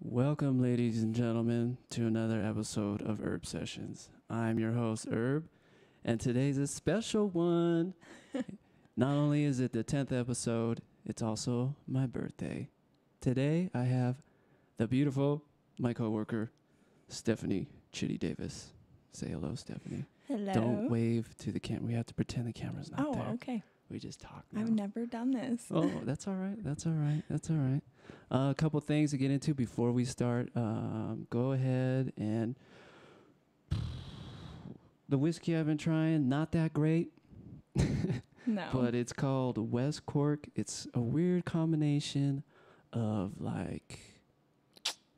Welcome, ladies and gentlemen, to another episode of Herb Sessions. I'm your host, Erbe, and today's a special one. Not only is it the 10th episode, it's also my birthday. Today, I have the beautiful, my coworker, Stefanie Chitty Davis. Say hello, Stefanie. Hello. Don't wave to the camera. We have to pretend the camera's not there. Oh, okay. We just talk now. I've never done this. Oh, that's all right. That's all right. That's all right. A couple things to get into before we start. Go ahead and the whiskey I've been trying, not that great. No. But it's called West Cork. It's a weird combination of like,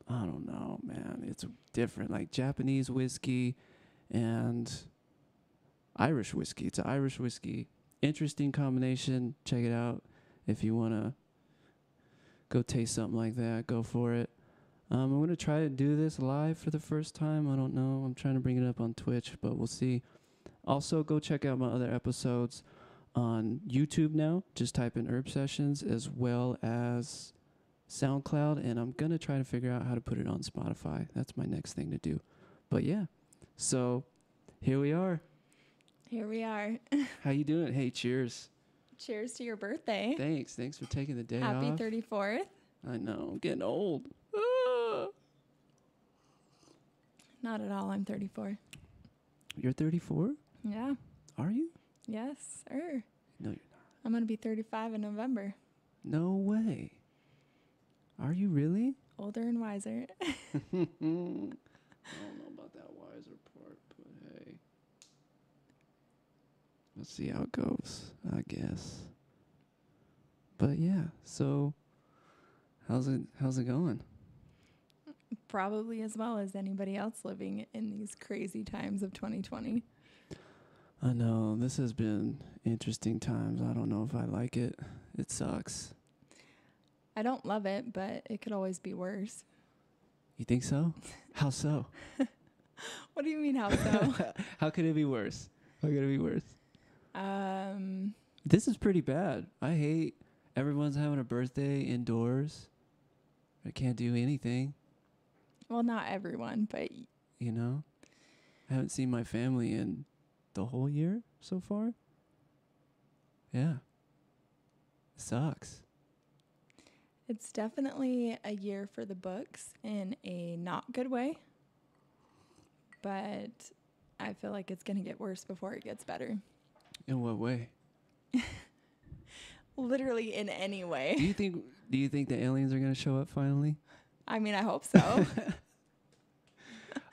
I don't know, man. It's different, like Japanese whiskey and Irish whiskey. It's an Irish whiskey. Interesting combination. Check it out if you want to go taste something like that. Go for it. I'm going to try to do this live for the first time. I don't know. I'm trying to bring it up on Twitch, but we'll see. Also, go check out my other episodes on YouTube now. Just type in Herb Sessions as well as SoundCloud, and I'm going to try to figure out how to put it on Spotify. That's my next thing to do. But yeah, so here we are. Here we are. How you doing? Hey, cheers. Cheers to your birthday. Thanks for taking the day Happy off. 34th. I know, I'm getting old. Not at all. I'm 34. You're 34? Yeah. Are you? Yes, sir. No, you're not. I'm going to be 35 in November. No way. Are you really? Older and wiser. I don't know about that wiser part, but hey. Let's see how it goes, I guess. But yeah, so how's it going? Probably as well as anybody else living in these crazy times of 2020. I know, this has been interesting times. I don't know if I like it. It sucks. I don't love it, but it could always be worse. You think so? How so? What do you mean, how so? How could it be worse? How could it be worse? This is pretty bad. I hate everyone's having a birthday indoors. I can't do anything. Well, not everyone, but... You know? I haven't seen my family in the whole year so far. Yeah. Sucks. It's definitely a year for the books in a not good way. But I feel like it's going to get worse before it gets better. In what way? Literally in any way. Do you think the aliens are going to show up finally? I mean, I hope so.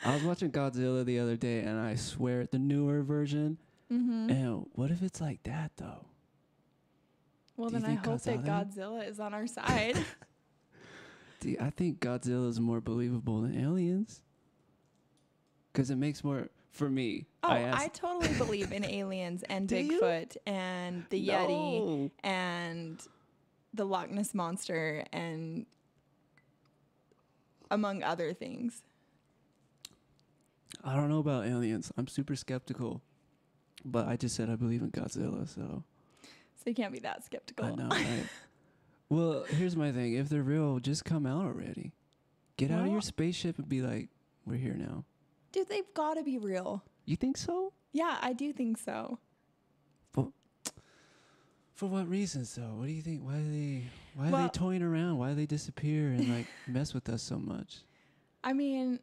I was watching Godzilla the other day, and I swear, the newer version. Mm-hmm. And what if it's like that, though? Well, then I hope that Godzilla is on our side. I think Godzilla is more believable than aliens. Because it makes more, for me. Oh, I totally believe in aliens and Bigfoot and the Yeti and the Loch Ness Monster and among other things. I don't know about aliens. I'm super skeptical. But I just said I believe in Godzilla, so. So you can't be that skeptical. I know, right? Well, here's my thing. If they're real, just come out already. Get out of your spaceship and be like, we're here now. Dude, they've got to be real. You think so? Yeah, I do think so. For what reasons, though? What do you think? Why are they toying around? Why do they disappear and like mess with us so much? I mean,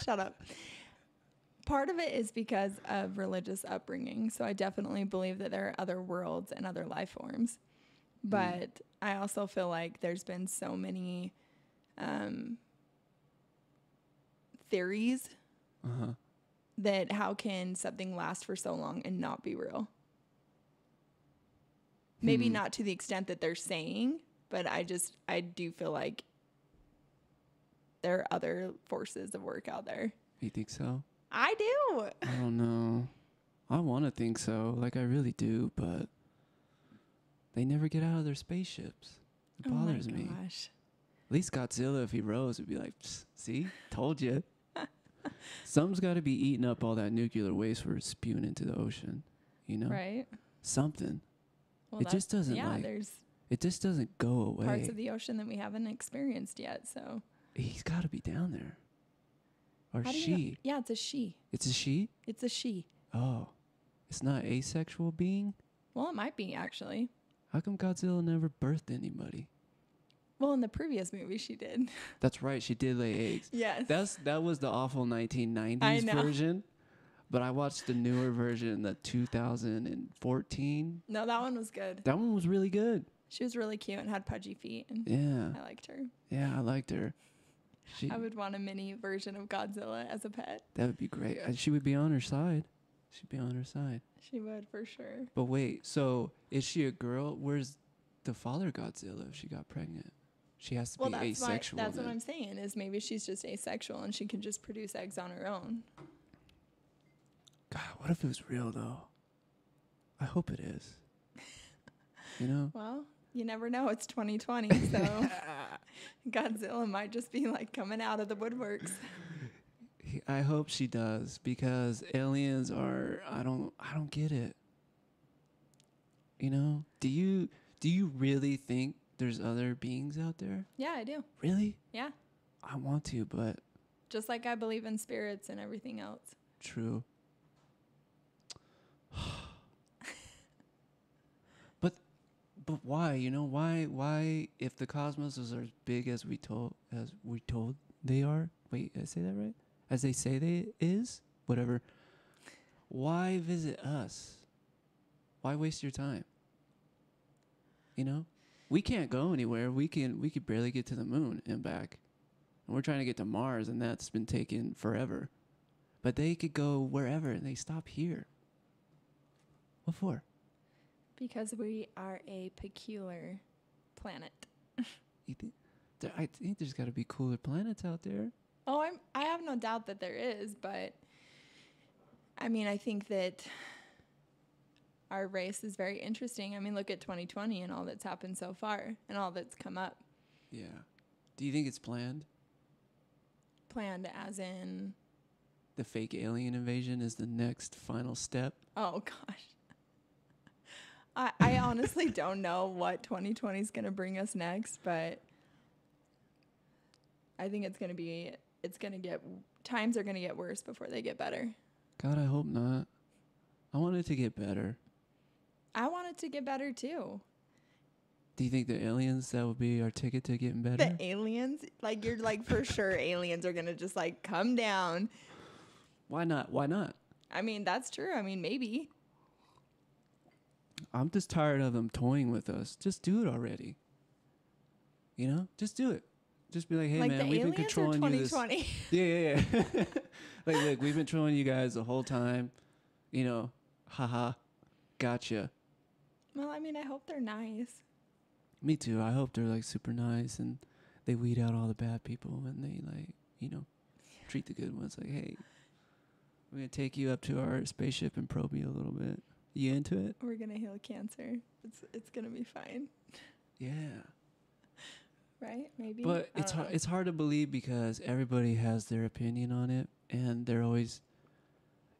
shut up. Part of it is because of religious upbringing. So I definitely believe that there are other worlds and other life forms. But I also feel like there's been so many theories that how can something last for so long and not be real? Maybe not to the extent that they're saying, but I do feel like there are other forces of work out there. You think so? I do. I don't know. I want to think so. Like, I really do, but they never get out of their spaceships. It bothers me. Gosh. At least Godzilla, if he rose, would be like, see? Told you. Something's got to be eating up all that nuclear waste we're spewing into the ocean, you know? Right. Something. Well, it just doesn't yeah, like... there's It just doesn't go away. parts of the ocean that we haven't experienced yet. So He's got to be down there. Or how do you she. know? Yeah, it's a she. It's a she? It's a she. Oh. It's not asexual being? Well, it might be actually. How come Godzilla never birthed anybody? Well, in the previous movie, she did. That's right. She did lay eggs. Yes. That was the awful 1990s I know. version. But I watched the newer version, the 2014. No, that one was good. That one was really good. She was really cute and had pudgy feet, and Yeah. I liked her. Yeah, I liked her. I would want a mini version of Godzilla as a pet. That would be great. She would be on her side. She'd be on her side. She would, for sure. But wait, so is she a girl? Where's the father Godzilla if she got pregnant? She has to be asexual. That's what I'm saying, is maybe she's just asexual and she can just produce eggs on her own. God, what if it was real, though? I hope it is. You know? Well, you never know. It's 2020, so Godzilla might just be like coming out of the woodworks. I hope she does, because aliens are, I don't get it. You know? Do you really think there's other beings out there? Yeah, I do. Really? Yeah. I want to, but Just like I believe in spirits and everything else. true. But why? You know, why if the cosmos is as big as we told they are? Wait, did I say that right? As they say they is? Whatever. Why visit us? Why waste your time? You know? We can't go anywhere. We could barely get to the moon and back. And we're trying to get to Mars, and that's been taking forever. But they could go wherever, and they stop here. What for? Because we are a peculiar planet. You think? I think there's got to be cooler planets out there. Oh, I have no doubt that there is, but I mean, I think that our race is very interesting. I mean, look at 2020 and all that's happened so far and all that's come up. Yeah. Do you think it's planned? Planned as in, The fake alien invasion is the next final step? oh gosh. I honestly don't know what 2020 is going to bring us next, but I think times are going to get worse before they get better. God, I hope not. I want it to get better. I want it to get better too. Do you think the aliens, that would be our ticket to getting better? The aliens, like you're like for sure aliens are going to just like come down. Why not? Why not? I mean, that's true. I mean, maybe. I'm just tired of them toying with us. Just do it already. You know? Just do it. Just be like, hey, like man, we've been controlling you this. 2020? Yeah. Like, look, we've been controlling you guys the whole time. You know, haha, gotcha. Well, I mean, I hope they're nice. Me too. I hope they're like super nice and they weed out all the bad people and they like, you know, treat the good ones. Like, hey, we're going to take you up to our spaceship and probe you a little bit. You into it? We're going to heal cancer. It's going to be fine. Yeah. Right? Maybe. But it's hard to believe because everybody has their opinion on it and they're always,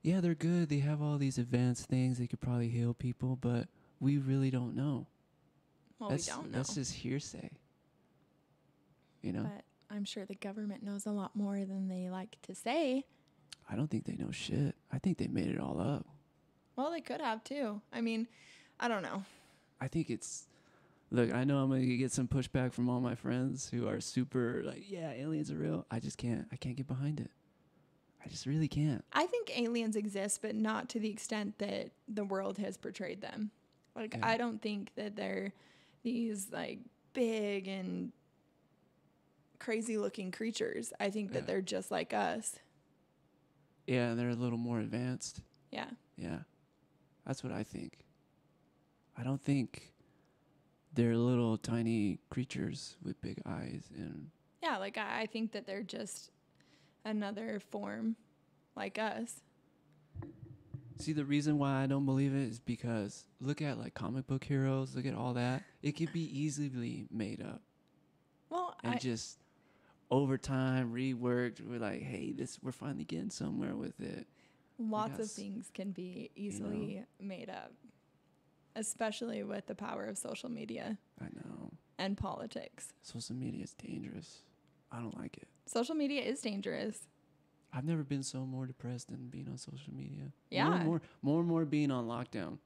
yeah, they're good. They have all these advanced things. They could probably heal people, but we really don't know. Well, we don't know. That's just hearsay. You know? But I'm sure the government knows a lot more than they like to say. I don't think they know shit. I think they made it all up. Well, they could have too. I mean, I don't know. I think it's... Look, I know I'm going to get some pushback from all my friends who are super like, yeah, aliens are real. I just can't. I can't get behind it. I just really can't. I think aliens exist, but not to the extent that the world has portrayed them. Like, Yeah. I don't think that they're these, like, big and crazy-looking creatures. I think that they're just like us. Yeah, they're a little more advanced. Yeah. Yeah. That's what I think. I don't think they're little tiny creatures with big eyes and... Yeah, like, I think that they're just another form like us. See, the reason why I don't believe it is because look at, like, comic book heroes. Look at all that. It could be easily made up. Well, And just over time, reworked. We're like, hey, we're finally getting somewhere with it. lots of things can be easily made up. especially with the power of social media I know. and politics. Social media is dangerous. I don't like it. Social media is dangerous. I've never been so more depressed than being on social media. Yeah. More and more being on lockdown.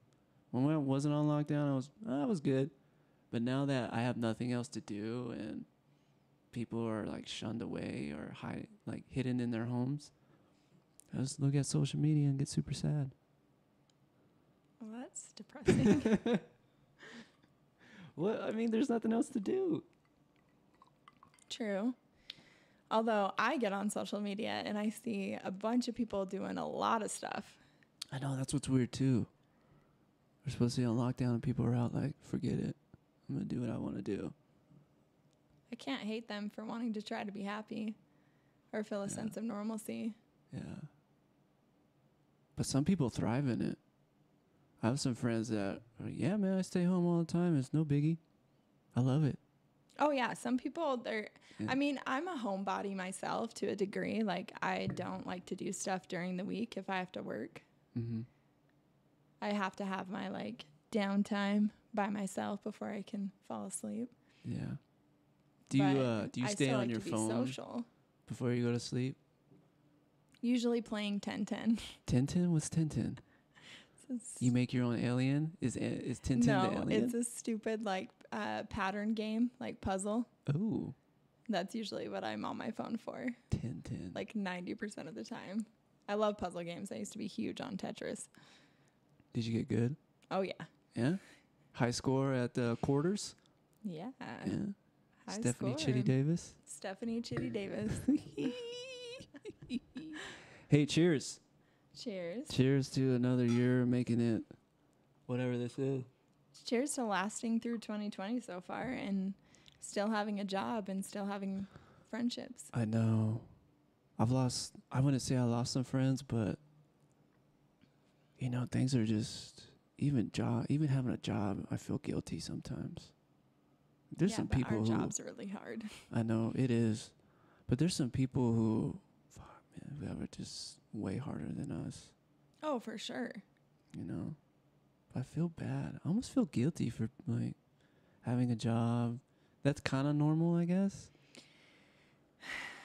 When I wasn't on lockdown, I was good. But now that I have nothing else to do and people are like shunned away or hidden in their homes, I just look at social media and get super sad. Well, that's depressing. Well, I mean, there's nothing else to do. True. Although I get on social media and I see a bunch of people doing a lot of stuff. I know, that's what's weird too. We're supposed to be on lockdown and people are out like, forget it. I'm going to do what I want to do. I can't hate them for wanting to try to be happy or feel a sense of normalcy. Yeah. But some people thrive in it. I have some friends that are, yeah, man, I stay home all the time. It's no biggie. I love it. Oh, yeah. Some people, Yeah. I mean, I'm a homebody myself to a degree. Like, I don't like to do stuff during the week if I have to work. Mm-hmm. I have to have my, like, downtime by myself before I can fall asleep. Yeah. Do you stay on your phone social. before you go to sleep? Usually playing 10-10. 10-10? What's 10-10? You make your own alien? Is 10-10 the No, alien? it's a stupid, like, pattern game, like puzzle. Ooh. That's usually what I'm on my phone for, 10-10. like 90% of the time. I love puzzle games. I used to be huge on Tetris. Did you get good? Oh, yeah. Yeah? High score at the quarters? Yeah. Yeah. High Stefanie score. Chitty Davis? Stephanie Chitty Davis. Hey, cheers. Cheers. Cheers to another year making it whatever this is. Cheers to lasting through 2020 so far and still having a job and still having friendships. I know. I wouldn't say I lost some friends, but you know, things are just even having a job, I feel guilty sometimes. There's some but people our who job's really hard. I know it is, but there's some people who who are just way harder than us. Oh, for sure. You know, I feel bad. I almost feel guilty for like having a job that's kind of normal, I guess.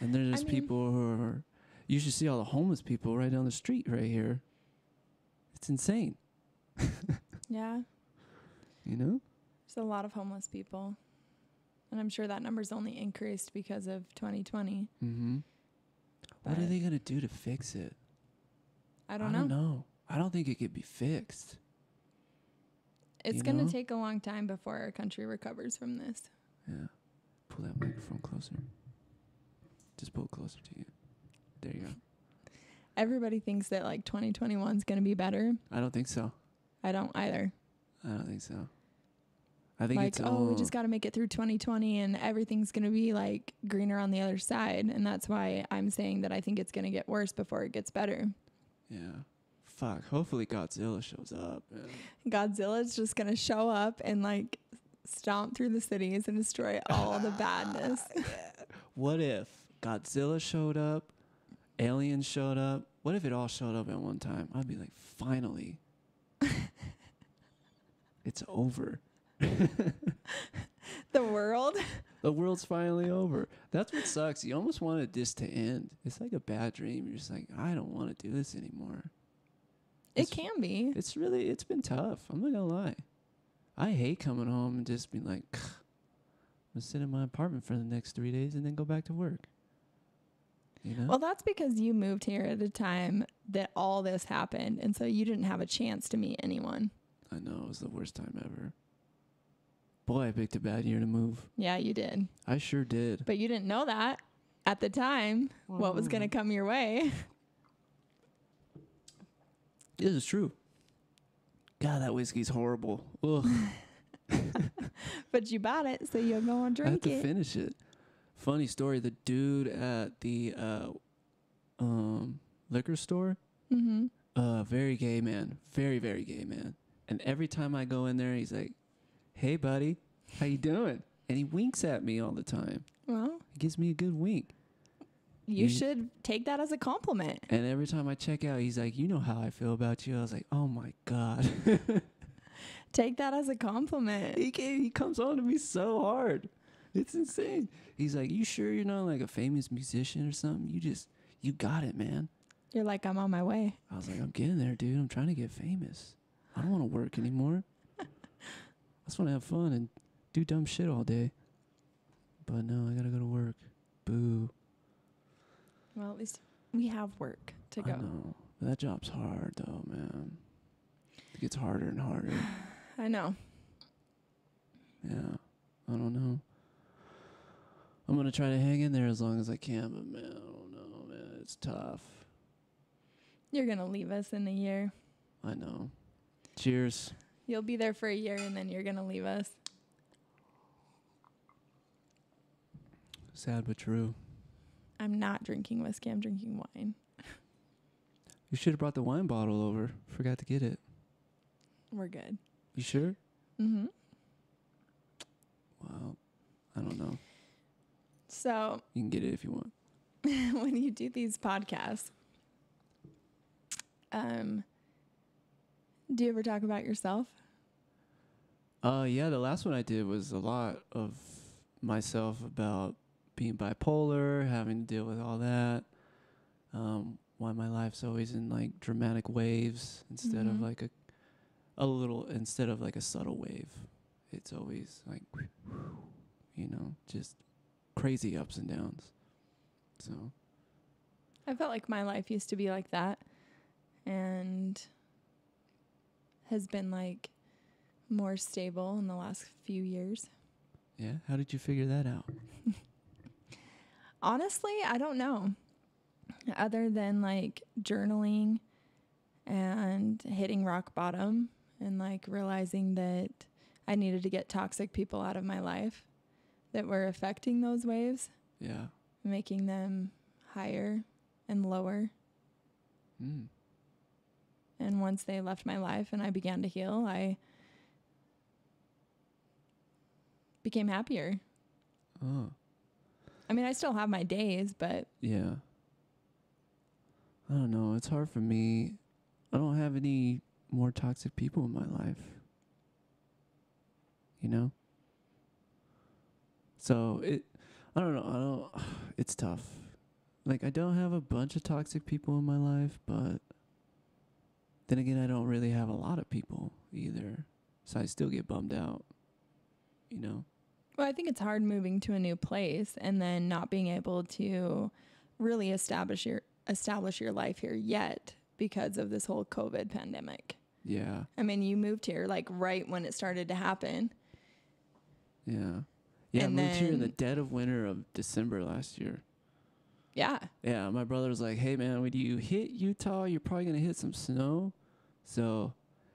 And there's just people who are. You should see all the homeless people right down the street right here. It's insane. Yeah. You know? There's a lot of homeless people. And I'm sure that number's only increased because of 2020. Mm-hmm. What are they going to do to fix it? I don't know. I don't think it could be fixed. It's going to take a long time before our country recovers from this. Yeah. Pull that microphone closer. Just pull it closer to you. There you go. Everybody thinks that like 2021 is going to be better. I don't think so. I don't either. I don't think so. I think like, it's we just got to make it through 2020 and everything's going to be like greener on the other side. And that's why I'm saying that I think it's going to get worse before it gets better. Yeah. Fuck. Hopefully Godzilla shows up. Man. Godzilla's just going to show up and like stomp through the cities and destroy all the badness. Yeah. What if Godzilla showed up, aliens showed up? What if it all showed up at one time? I'd be like, finally. It's over. The world? The world's finally over. That's what sucks. You almost wanted this to end. It's like a bad dream. You're just like, I don't want to do this anymore. It can be. It's been tough. I'm not going to lie. I hate coming home and just being like, I'm going to sit in my apartment for the next 3 days and then go back to work. You know? Well, that's because you moved here at a time that all this happened. And so you didn't have a chance to meet anyone. I know. It was the worst time ever. Boy, I picked a bad year to move. Yeah, you did. I sure did. But you didn't know that at the time, what was going to come your way. This is true. God, that whiskey's horrible. Ugh. But you bought it, so you'll go and drink I have to finish it. Funny story. The dude at the liquor store, very gay man. Very, very gay man. And every time I go in there, he's like, hey, buddy, how you doing? And he winks at me all the time. Well, He gives me a good wink. you should take that as a compliment. And every time I check out, he's like, you know how I feel about you. I was like, oh, my God. Take that as a compliment. He comes on to me so hard. It's insane. He's like, you sure you're not like a famous musician or something? You got it, man. You're like, I'm on my way. I was like, I'm getting there, dude. I'm trying to get famous. I don't want to work anymore. I just want to have fun and do dumb shit all day. But no, I got to go to work. Boo. Well, at least we have work to go. I know. That job's hard, though, man. It gets harder and harder. I know. Yeah. I don't know. I'm going to try to hang in there as long as I can, but man, I don't know, man. It's tough. You're going to leave us in a year. I know. Cheers. You'll be there for a year and then you're going to leave us. Sad but true. I'm not drinking whiskey. I'm drinking wine. You should have brought the wine bottle over. Forgot to get it. We're good. You sure? Mm-hmm. Well, I don't know. So You can get it if you want. when you do these podcasts, do you ever talk about yourself? Yeah, the last one I did was a lot of myself about being bipolar, having to deal with all that. Why my life's always in like dramatic waves instead of like a little, instead of like a subtle wave. It's always like, just crazy ups and downs. So I felt like my life used to be like that and has been like more stable in the last few years. yeah, how did you figure that out? Honestly, I don't know. Other than like journaling and hitting rock bottom and like realizing that I needed to get toxic people out of my life that were affecting those waves, Yeah. making them higher and lower. Mm. And once they left my life and I began to heal, I became happier. Oh. I mean, I still have my days, but Yeah. I don't know. It's hard for me. I don't have any more toxic people in my life. So I don't know. It's tough. Like, I don't have a bunch of toxic people in my life, but then again, I don't really have a lot of people either. So I still get bummed out, well, I think it's hard moving to a new place and then not being able to really establish your life here yet because of this whole COVID pandemic. Yeah. I mean, you moved here like right when it started to happen. Yeah. Yeah, And I moved here in the then- dead of winter of December last year. Yeah. Yeah, my brother was like, hey, man, when you hit Utah, you're probably going to hit some snow. So,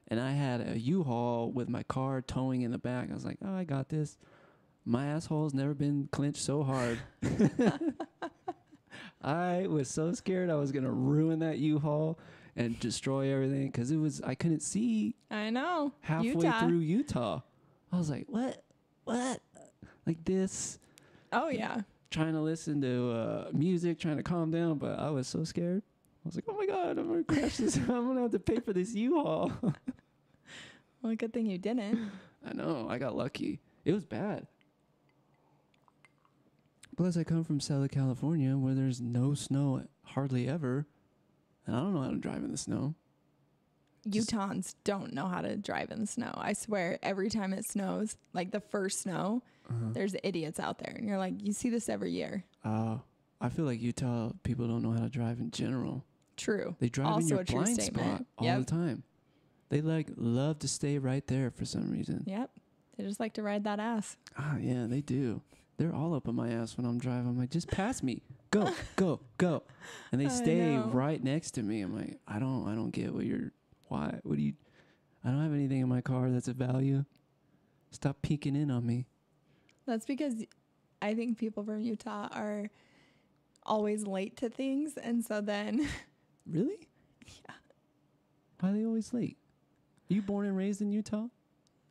and I had a U-Haul with my car towing in the back. I was like, oh, I got this. My asshole's never been clenched so hard. I was so scared I was going to ruin that U-Haul and destroy everything because I couldn't see I know. halfway Utah. through Utah. I was like, what? Like this. Oh, yeah. Trying to listen to music, trying to calm down, but I was so scared. I was like, oh my God, I'm going to crash this. I'm going to have to pay for this U-Haul. Well, good thing you didn't. I know. I got lucky. It was bad. Plus, I come from Southern California where there's no snow hardly ever. And I don't know how to drive in the snow. Utahns don't know how to drive in the snow. I swear, every time it snows, like the first snow, there's idiots out there. And you're like, you see this every year. I feel like Utah people don't know how to drive in general. True. They drive in Also your a true blind statement. spot all Yep. the time. They love to stay right there for some reason. Yep. They just like to ride that ass. Yeah, they do. They're all up on my ass when I'm driving. I'm like, just pass me. Go, go, go. And they I stay know. right next to me. I'm like, I don't get why? I don't have anything in my car that's of value. Stop peeking in on me. That's because I think people from Utah are always late to things. And so then, Really? yeah, Why are they always late? Are you born and raised in Utah?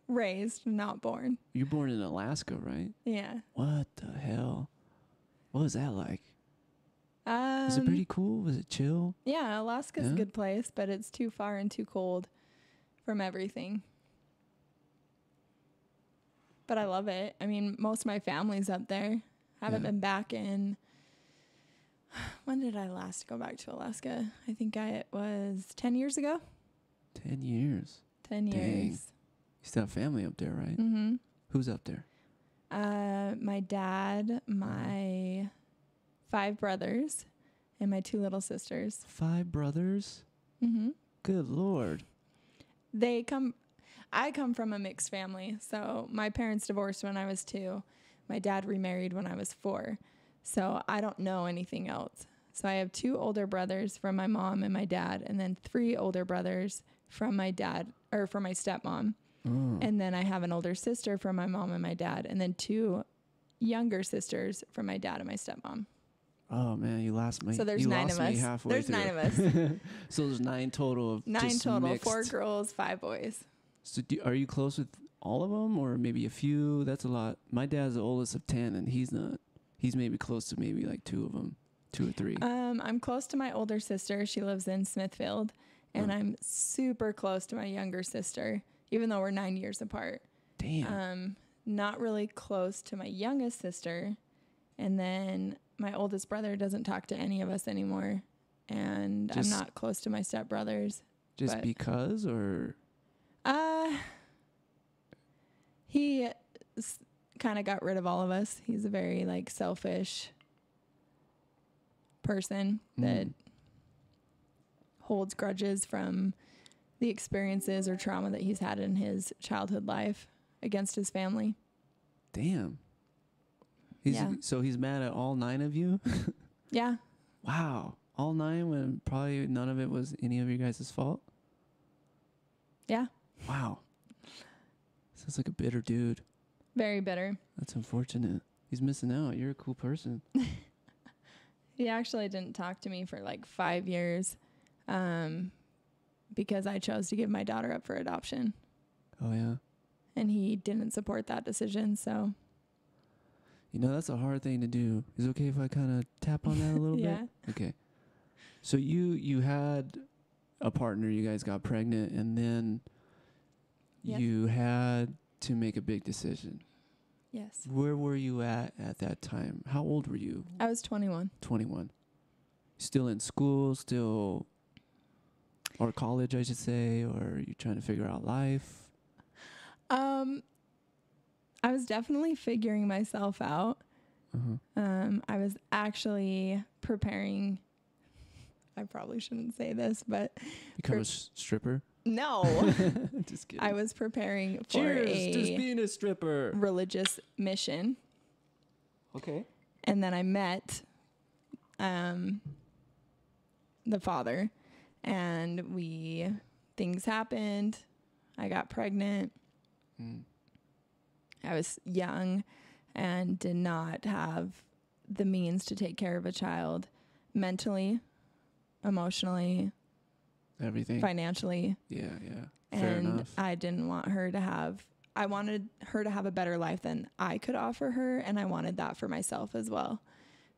raised, not born. You're born in Alaska, right? Yeah. What the hell? What was that like? Was it pretty cool? Was it chill? Yeah, Alaska's a Yeah? good place, but it's too far and too cold from everything. but I love it. I mean, most of my family's up there. Haven't Yeah. been back in, when did I last go back to Alaska? I think it was 10 years ago. 10 years. 10 Dang. years. You still have family up there, right? Mm-hmm. Who's up there? My dad, my 5 brothers, and my 2 little sisters. 5 brothers? Mm-hmm. Good Lord. I come from a mixed family. So my parents divorced when I was 2. My dad remarried when I was 4. So I don't know anything else. So I have 2 older brothers from my mom and my dad, and then 3 older brothers from my dad, or from my stepmom. Oh. And then I have an older sister from my mom and my dad, and then 2 younger sisters from my dad and my stepmom. Oh man, you lost me. So there's you 9 lost of me us. halfway There's through. 9 of us. So there's 9 total of 9 just total, mixed. 4 girls, 5 boys. So are you close with all of them, or maybe a few? That's a lot. My dad's the oldest of 10, and he's not. He's maybe close to maybe like 2 of them, 2 or 3. I'm close to my older sister. She lives in Smithfield, and I'm super close to my younger sister, even though we're 9 years apart. Damn. Not really close to my youngest sister, and then my oldest brother doesn't talk to any of us anymore, and I'm not close to my stepbrothers. Just because, or he kind of got rid of all of us. He's a very like selfish person that holds grudges from the experiences or trauma that he's had in his childhood life against his family. Damn. Yeah. So he's mad at all 9 of you? Yeah. Wow. All 9 when probably none of it was any of you guys' fault? Yeah. Wow. Sounds like a bitter dude. Very bitter. That's unfortunate. He's missing out. You're a cool person. He actually didn't talk to me for like 5 years because I chose to give my daughter up for adoption. Oh, yeah. And he didn't support that decision, so. You know, that's a hard thing to do. Is it okay if I kind of tap on that a little Yeah. bit? Okay. So you had a partner, you guys got pregnant, and then Yes. you had to make a big decision. Yes. Where were you at that time? How old were you? I was 21. 21. Still in school, or college, I should say, or are you trying to figure out life? I was definitely figuring myself out. Uh-huh. I was actually preparing. I probably shouldn't say this, but Become a stripper? no, Just kidding. I was preparing for Cheers, just being a stripper. religious mission. Okay. And then I met the father, and things happened. I got pregnant. I was young and did not have the means to take care of a child mentally, emotionally, Everything. financially. Yeah. Fair And enough. I didn't want her to I wanted her to have a better life than I could offer her. And I wanted that for myself as well,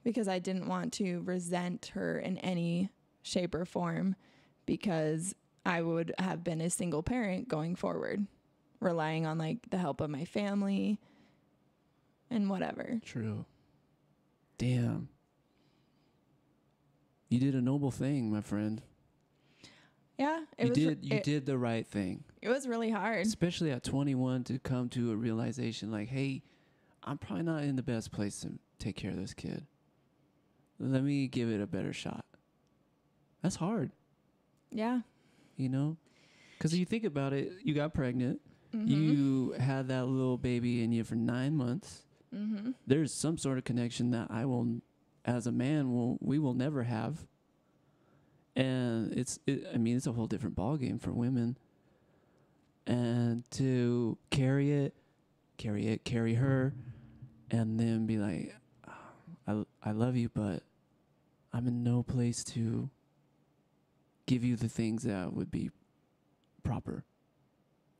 because I didn't want to resent her in any shape or form, because I would have been a single parent going forward, relying on like the help of my family and whatever. True. Damn. You did a noble thing, my friend. Yeah. You did the right thing. It was really hard. Especially at 21 to come to a realization like, hey, I'm probably not in the best place to take care of this kid. Let me give it a better shot. That's hard. Yeah. You know? Because if you think about it, you got pregnant. Mm-hmm. You had that little baby in you for 9 months. Mm-hmm. There's some sort of connection that I will, as a man, we will never have. And it's a whole different ballgame for women. And to carry her, and then be like, I love you, but I'm in no place to give you the things that would be proper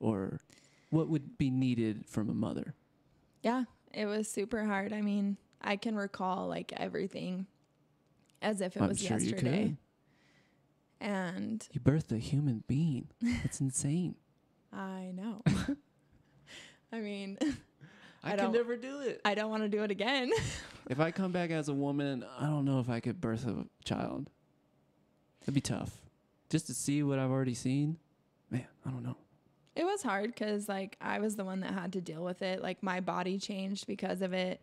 or what would be needed from a mother. Yeah, it was super hard. I mean, I can recall like everything as if it was I'm sure yesterday. you could. And You birthed a human being. That's insane. I know. I mean, I can never do it. I don't want to do it again. If I come back as a woman, I don't know if I could birth a child. It'd be tough. Just to see what I've already seen. Man, I don't know. It was hard because, like, I was the one that had to deal with it. Like, my body changed because of it,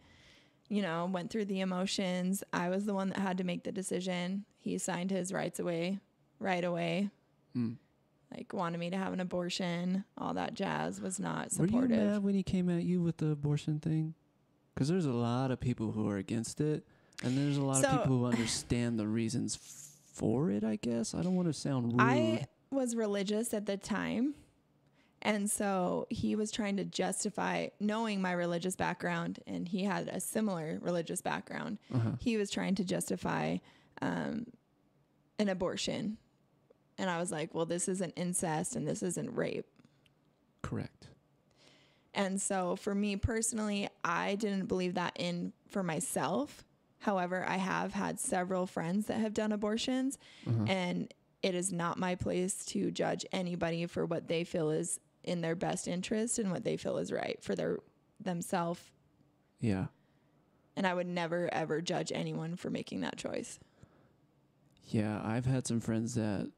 you know, went through the emotions. I was the one that had to make the decision. He signed his rights away right away. Like, wanted me to have an abortion. All that jazz was not supportive. Were you mad when he came at you with the abortion thing? Because there's a lot of people who are against it. And there's a lot of people who understand the reasons for it, I guess. I don't want to sound rude. I was religious at the time. And so he was trying to justify, knowing my religious background, and he had a similar religious background. He was trying to justify an abortion. And I was like, well, this isn't incest and this isn't rape. Correct. And so for me personally, I didn't believe that in for myself. However, I have had several friends that have done abortions, and it is not my place to judge anybody for what they feel is in their best interest and what they feel is right for themselves. Yeah. And I would never, ever judge anyone for making that choice. Yeah, I've had some friends that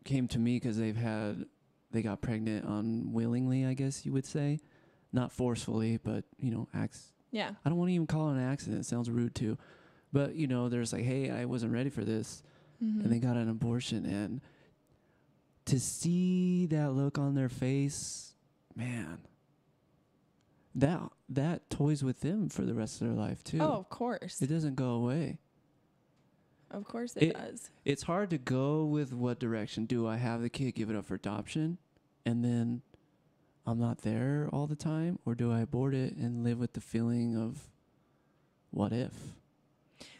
came to me because they got pregnant unwillingly, I guess you would say. Not forcefully, but, you know, Yeah. I don't want to even call it an accident. It sounds rude too. But, you know, there's like, hey, I wasn't ready for this. And they got an abortion. And to see that look on their face, man, that toys with them for the rest of their life too. Oh, of course. It doesn't go away. Of course it does. It's hard to go with what direction. Do I have the kid, give it up for adoption, and then I'm not there all the time? Or do I abort it and live with the feeling of what if?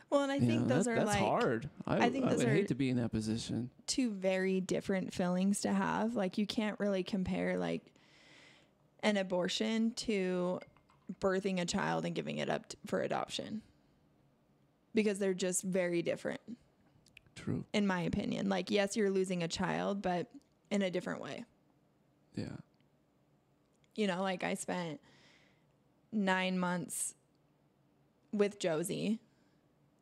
Well, and I think those are that's like... hard. I think those would are hate to be in that position. two very different feelings to have. Like, you can't really compare, like, an abortion to birthing a child and giving it up for adoption. Because they're just very different. True. In my opinion. Like, yes, you're losing a child, but in a different way. Yeah. You know, like, I spent 9 months with Josie.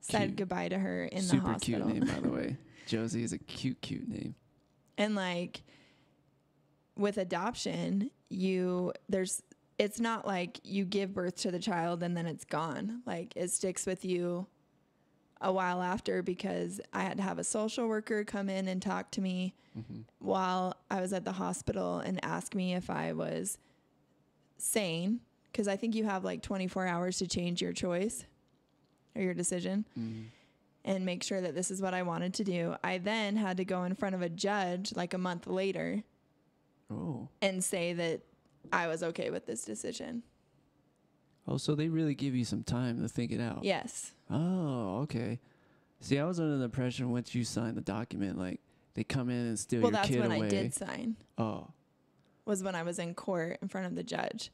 Said goodbye to her in the hospital. Super cute name, by the way. Josie is a cute name. And, like, with adoption, it's not like you give birth to the child and then it's gone. Like, it sticks with you a while after, because I had to have a social worker come in and talk to me while I was at the hospital and ask me if I was sane, because I think you have like 24 hours to change your choice or your decision and make sure that this is what I wanted to do. I then had to go in front of a judge like a month later and say that I was okay with this decision. Oh, so they really give you some time to think it out. Yes. Oh, okay. See, I was under the impression once you sign the document, like, they come in and steal your kid away. Well, that's when I did sign. Oh. Was when I was in court in front of the judge.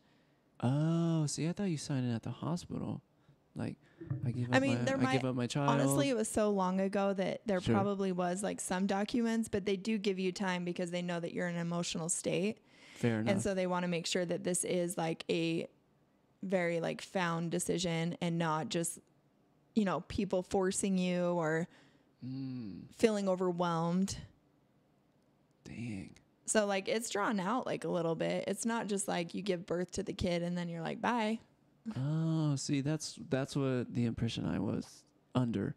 Oh, see, I thought you signed it at the hospital. Like, I give up my child. Honestly, it was so long ago that there probably was like some documents, but they do give you time because they know that you're in an emotional state. Fair enough. And so they want to make sure that this is like a very like found decision and not just, you know, people forcing you or feeling overwhelmed. Dang. So like it's drawn out like a little bit. It's not just like you give birth to the kid and then you're like, bye. Oh, see, that's what the impression I was under.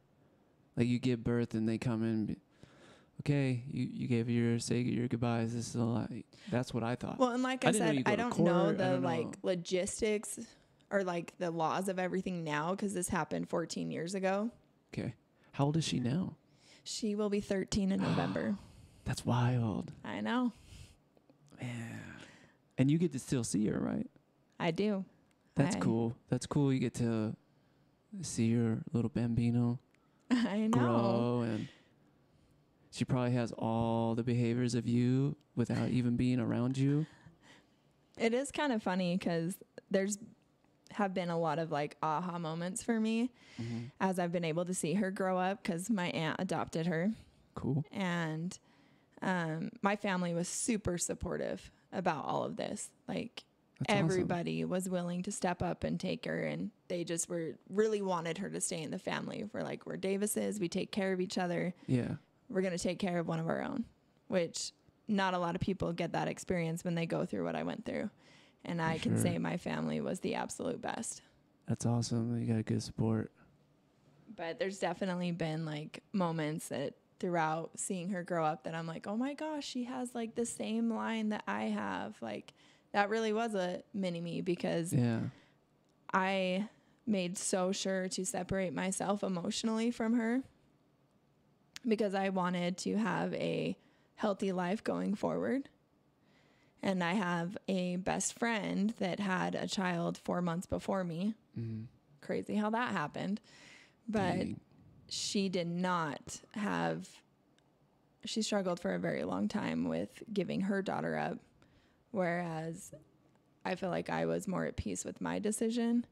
Like, you give birth and they come in, okay, you gave say your goodbyes. This is a lot. That's what I thought. Well, and like I said, I don't know the like logistics or like the laws of everything now, because this happened 14 years ago. Okay. How old is she now? She will be 13 in November. That's wild. I know. Man. And you get to still see her, right? I do. That's cool. That's cool. You get to see your little bambino grow, and she probably has all the behaviors of you without even being around you. It is kind of funny because have been a lot of like aha moments for me as I've been able to see her grow up, because my aunt adopted her. Cool. And my family was super supportive about all of this. Like, That's awesome. everybody was willing to step up and take her, and they just really wanted her to stay in the family. We're like, we're Davises, we take care of each other. Yeah. We're going to take care of one of our own, which not a lot of people get that experience when they go through what I went through. And I can say my family was the absolute best. That's awesome. You got a good support. But there's definitely been like moments that throughout seeing her grow up that I'm like, oh my gosh, she has like the same line that I have. Like, that really was a mini me, because I made so sure to separate myself emotionally from her because I wanted to have a healthy life going forward. And I have a best friend that had a child 4 months before me. Mm-hmm. Crazy how that happened. But she did not have, she struggled for a very long time with giving her daughter up. Whereas I feel like I was more at peace with my decision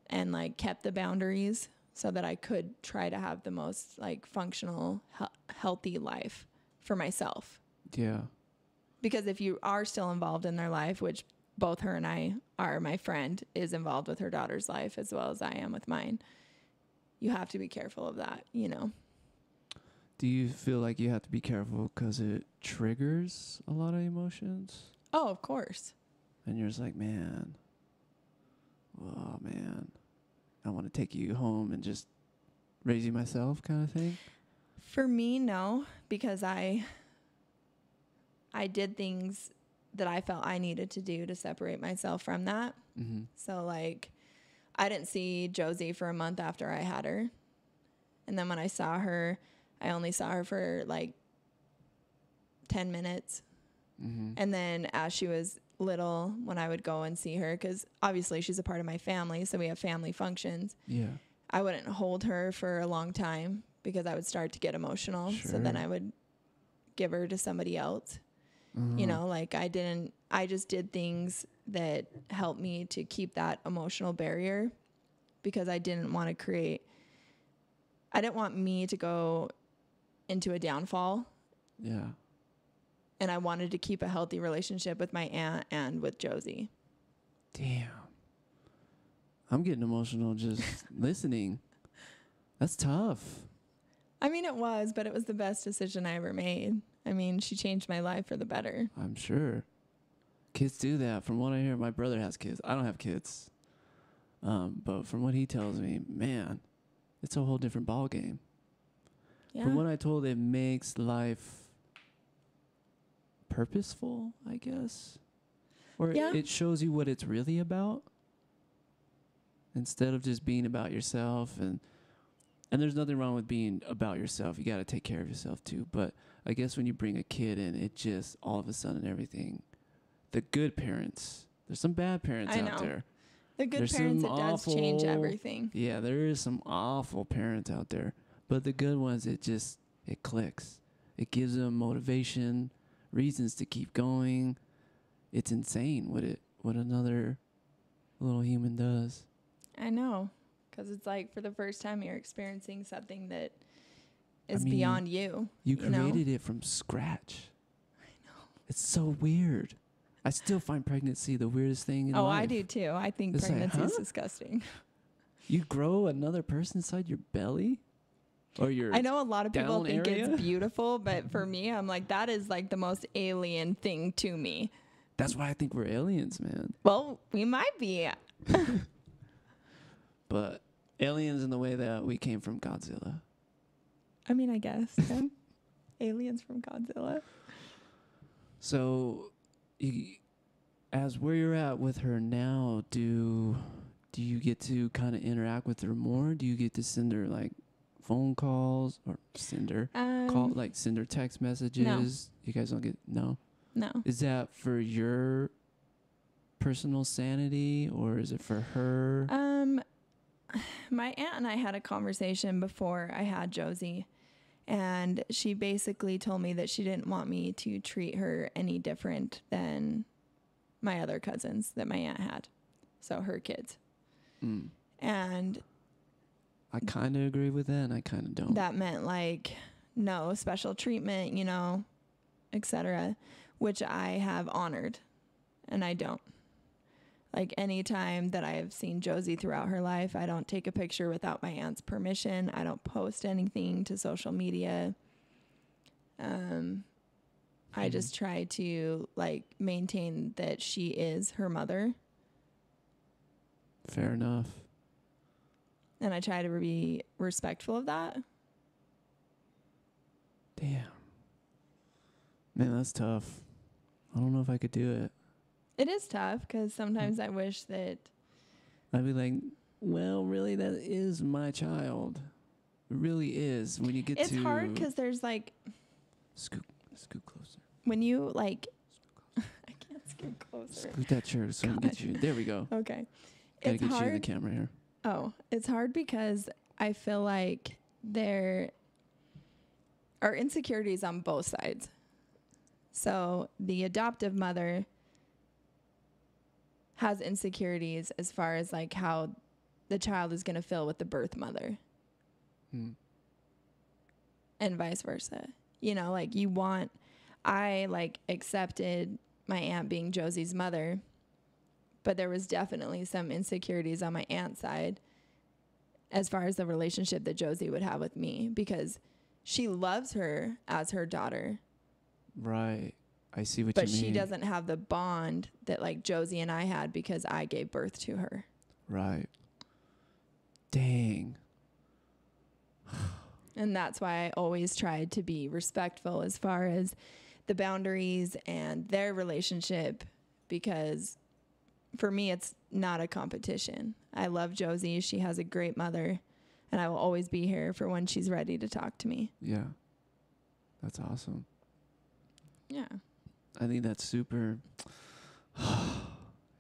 and like kept the boundaries so that I could try to have the most like functional, healthy life for myself. Yeah. Because if you are still involved in their life, which both her and I are, my friend is involved with her daughter's life as well as I am with mine, you have to be careful of that, you know. Do you feel like you have to be careful because it triggers a lot of emotions? Oh, of course. And you're just like, man, I want to take you home and just raise you myself kind of thing? For me, no, because I did things that I felt I needed to do to separate myself from that. Mm-hmm. So, like, I didn't see Josie for a month after I had her. And then when I saw her, I only saw her for, like, 10 minutes. Mm-hmm. And then as she was little, when I would go and see her, because obviously she's a part of my family, so we have family functions. Yeah. I wouldn't hold her for a long time because I would start to get emotional. Sure. So then I would give her to somebody else. Uh-huh. You know, like I just did things that helped me to keep that emotional barrier because I didn't want me to go into a downfall. Yeah. And I wanted to keep a healthy relationship with my aunt and with Josie. Damn. I'm getting emotional just listening. That's tough. I mean, it was, but it was the best decision I ever made. I mean, she changed my life for the better. I'm sure. Kids do that. From what I hear, my brother has kids. I don't have kids. But from what he tells me, man, it's a whole different ball game. Yeah. From what I told, it makes life purposeful, I guess. Or it shows you what it's really about. Instead of just being about yourself. And there's nothing wrong with being about yourself. You got to take care of yourself too. But I guess when you bring a kid in, it just all of a sudden everything. The good parents. There's some bad parents out there. The good parents, it does change everything. Yeah, there is some awful parents out there. But the good ones, it clicks. It gives them motivation, reasons to keep going. It's insane what another little human does. I know. Because it's like for the first time you're experiencing something that is beyond you. You created it from scratch. I know. It's so weird. I still find pregnancy the weirdest thing in life. Oh, I do too. I think pregnancy is disgusting. You grow another person inside your belly? Or your I know a lot of people think area? it's beautiful, but for me, I'm like, that is like the most alien thing to me. That's why I think we're aliens, man. Well, we might be. But aliens in the way that we came from Godzilla. I mean, I guess. Yeah. Aliens from Godzilla. So, as where you're at with her now, do you get to kind of interact with her more? Do you get to send her like phone calls or send her text messages? No. You guys don't get no. Is that for your personal sanity or is it for her? My aunt and I had a conversation before I had Josie, and she basically told me that she didn't want me to treat her any different than my other cousins that my aunt had. So her kids. Mm. And I kind of agree with that and I kind of don't. That meant like no special treatment, etc., which I have honored and I don't. Like any time that I have seen Josie throughout her life, I don't take a picture without my aunt's permission. I don't post anything to social media. I just try to like maintain that she is her mother. Fair enough. And I try to be respectful of that. Damn. Man, that's tough. I don't know if I could do it. It is tough because sometimes I wish that... I'd be like, well, really, that is my child. It really is. When you get it's hard because there's like... Scoot closer. When you like... I can't scoot closer. Scoot that chair so I can get you. There we go. Okay. Gotta It's get hard. you in the camera here. Oh, it's hard because I feel like there are insecurities on both sides. So the adoptive mother has insecurities as far as like how the child is going to feel with the birth mother. And vice versa. You know, like I like accepted my aunt being Josie's mother, but there was definitely some insecurities on my aunt's side as far as the relationship that Josie would have with me, because she loves her as her daughter. Right. I see what But you mean. she doesn't have the bond that like Josie and I had because I gave birth to her. Right. Dang. And that's why I always tried to be respectful as far as the boundaries and their relationship, because for me, it's not a competition. I love Josie. She has a great mother, and I will always be here for when she's ready to talk to me. Yeah. That's awesome. Yeah. I think that's super.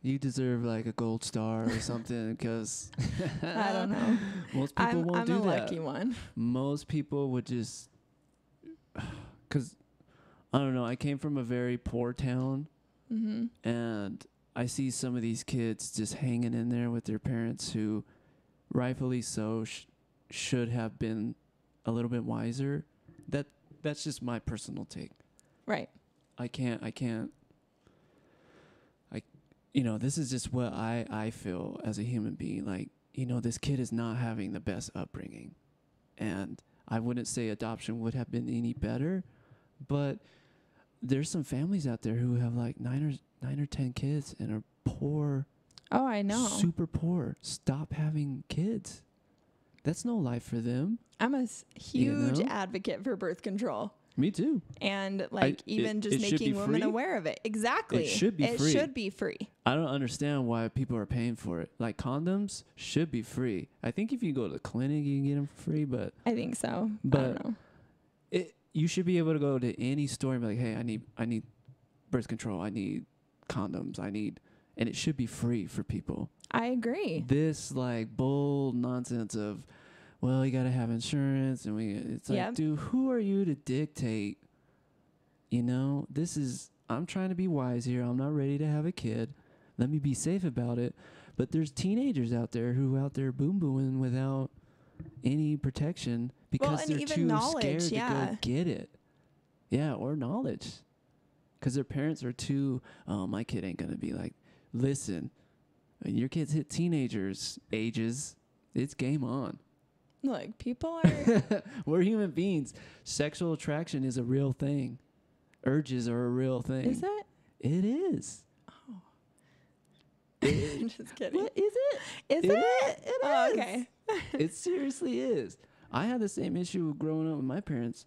You deserve like a gold star or something, because I don't know. most people won't do I'm a that. lucky one. Most people would just, because I don't know. I came from a very poor town, and I see some of these kids just hanging in there with their parents who, rightfully so, should have been a little bit wiser. That's just my personal take. Right. This is just what I feel as a human being. Like, this kid is not having the best upbringing. And I wouldn't say adoption would have been any better, but there's some families out there who have like 9 or 10 kids and are poor. Oh, I know. Super poor. Stop having kids. That's no life for them. I'm a huge advocate for birth control. Me too. And just making women aware of it. Exactly. It should be free. It should be free. I don't understand why people are paying for it. Like, condoms should be free. I think if you go to the clinic, you can get them for free, but... I think so. But I don't know. You should be able to go to any store and be like, hey, I need birth control. I need condoms. And it should be free for people. I agree. This, like, bull nonsense of... well, you got to have insurance, and it's like, dude, who are you to dictate? I'm trying to be wise here. I'm not ready to have a kid. Let me be safe about it. But there's teenagers out there boom booing without any protection because they're too scared to go get it. Yeah, or knowledge. Because their parents are too, oh, my kid ain't going to be like, listen, when your kids hit teenagers ages, it's game on. Look, people are... We're human beings. Sexual attraction is a real thing. Urges are a real thing. Is it? It is. Oh. I'm just kidding. What is it? Is it? It oh, is. Okay. It seriously is. I had the same issue growing up with my parents.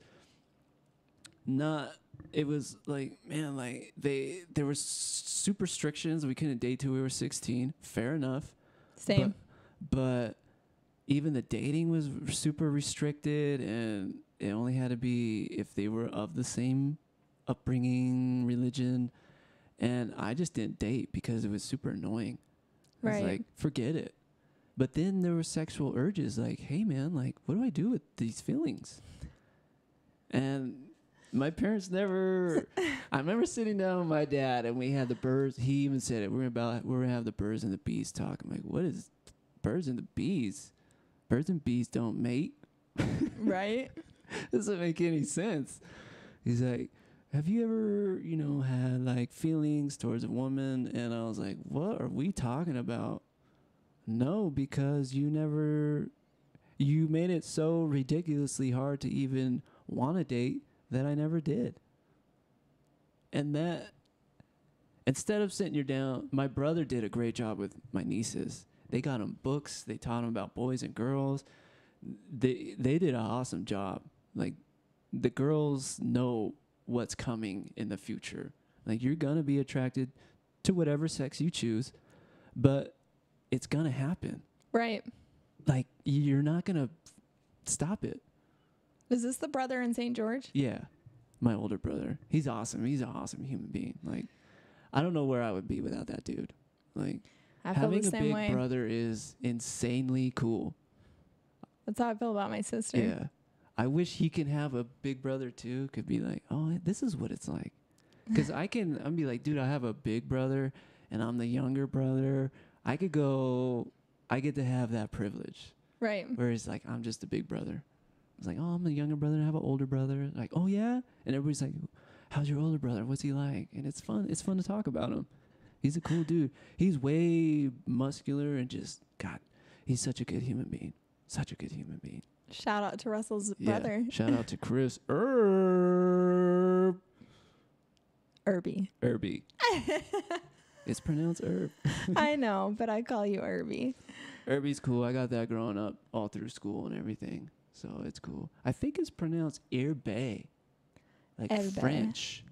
It was like, man, like there were super restrictions. We couldn't date till we were 16. Fair enough. Same. But even the dating was super restricted, and it only had to be if they were of the same upbringing, religion. And I just didn't date because it was super annoying. Right. I was like, forget it. But then there were sexual urges like, hey, man, like, what do I do with these feelings? And my parents never... I remember sitting down with my dad, and we had the birds. He even said it. We're going to have the birds and the bees talk. I'm like, what is birds and the bees? Birds and bees don't mate. Right? Doesn't make any sense. He's like, have you ever, had like feelings towards a woman? And I was like, what are we talking about? No, because you made it so ridiculously hard to even want to date that I never did. And that, instead of sitting you down, my brother did a great job with my nieces. They got them books. They taught them about boys and girls. They did an awesome job. Like, the girls know what's coming in the future. Like, you're going to be attracted to whatever sex you choose, but it's going to happen. Right. Like, you're not going to stop it. Is this the brother in St. George? Yeah. My older brother. He's awesome. He's an awesome human being. Like, I don't know where I would be without that dude. Like, I feel having the a same big way. brother is insanely cool. That's how I feel about my sister. Yeah. I wish he could have a big brother too. Could be like, oh, this is what it's like. Because I'm be like, dude, I have a big brother and I'm the younger brother. I get to have that privilege. Right. Whereas like, I'm just the big brother. It's like, oh, I'm the younger brother. I have an older brother. Like, oh yeah. And everybody's like, how's your older brother? What's he like? And it's fun. It's fun to talk about him. He's a cool dude. He's way muscular and just, God, he's such a good human being. Such a good human being. Shout out to Russell's brother. Shout out to Chris Erbe. Erbe. It's pronounced Erbe. I know, but I call you Erbe. Erbe's cool. I got that growing up all through school and everything. So it's cool. I think it's pronounced Erbe. Like Erbe. French.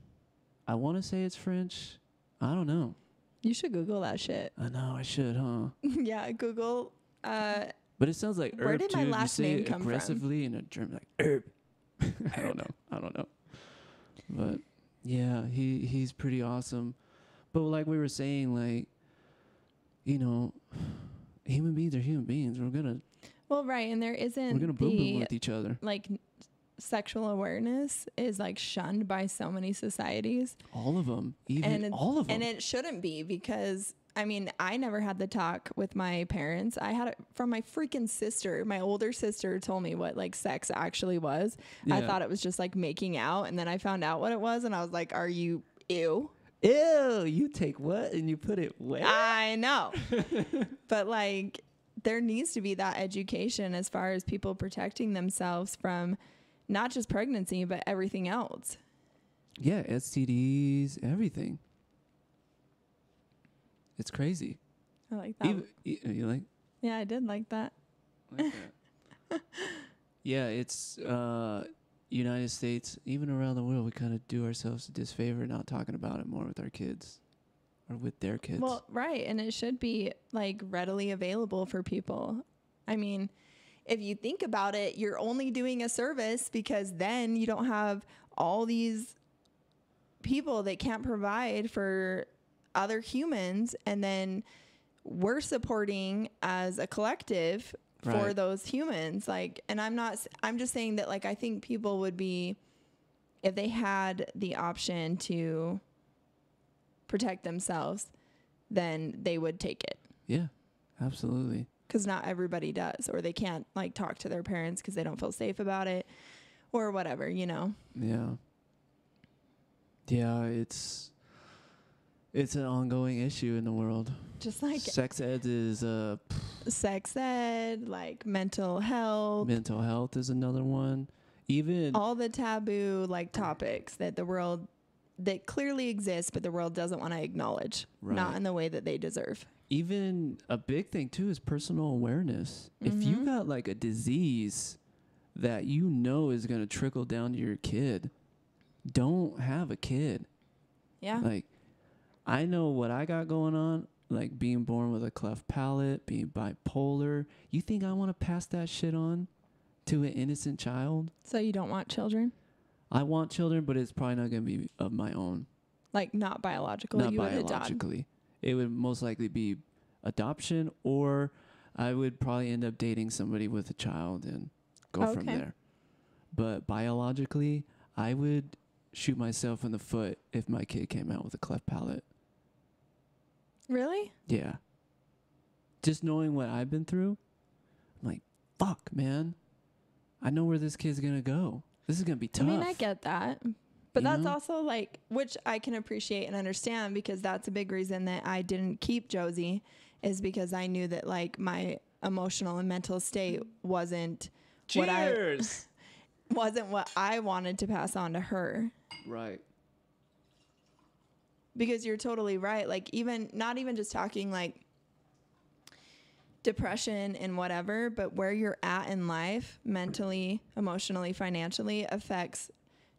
I want to say it's French. I don't know. You should Google that shit. I know I should, huh? Yeah, Google. But it sounds like Where herb did too. my If you last say name it come from? aggressively in a German, like herb. I don't know. But yeah, he's pretty awesome. But like we were saying, like, human beings are human beings. We're gonna Right, and there isn't boom boom with each other. like sexual awareness is like shunned by so many societies. All of them, all of them. And it shouldn't be, because I mean, I never had the talk with my parents. I had it from my freaking sister. My older sister told me what like sex actually was. I Yeah. thought it was just like making out, and then I found out what it was, and I was like, "Are you ew?" Ew, you take what and you put it where? I know. But like, there needs to be that education as far as people protecting themselves from not just pregnancy, but everything else. Yeah, STDs, everything. It's crazy. I like that. You like? Yeah, I did like that. Like that. Yeah, it's United States, even around the world, we kind of do ourselves a disfavor not talking about it more with our kids or with their kids. Well, right. And it should be like readily available for people. I mean, if you think about it, you're only doing a service because then you don't have all these people that can't provide for other humans. And then we're supporting as a collective for Right. those humans. Like, and I'm just saying that, like, I think people would be, if they had the option to protect themselves, then they would take it. Yeah, absolutely. Because not everybody does, or they can't like talk to their parents because they don't feel safe about it, or whatever, Yeah. Yeah, it's an ongoing issue in the world. Just like Sex ed is sex ed, like mental health, mental health is another one. Even all the taboo like topics that the world, that clearly exist, but the world doesn't want to acknowledge, not Right. in the way that they deserve. even a big thing too is personal awareness. If you got like a disease that is going to trickle down to your kid, don't have a kid. Yeah. Like, I know what I got going on, like being born with a cleft palate, being bipolar. You think I want to pass that shit on to an innocent child? So you don't want children? I want children, but it's probably not going to be of my own. Like not biological? Not You would adopt. biologically. It would most likely be adoption, or I would probably end up dating somebody with a child and go from Okay. there. But biologically, I would shoot myself in the foot if my kid came out with a cleft palate. Really? Yeah. Just knowing what I've been through, I'm like, fuck, man. I know where this kid's going to go. This is going to be tough. I mean, I get that. But that's also like, which I can appreciate and understand, because that's a big reason that I didn't keep Josie, is because I knew that like my emotional and mental state wasn't Cheers. wasn't what I wanted to pass on to her. Right. Because you're totally right. Like, even not even just talking like depression and whatever, but where you're at in life, mentally, emotionally, financially, affects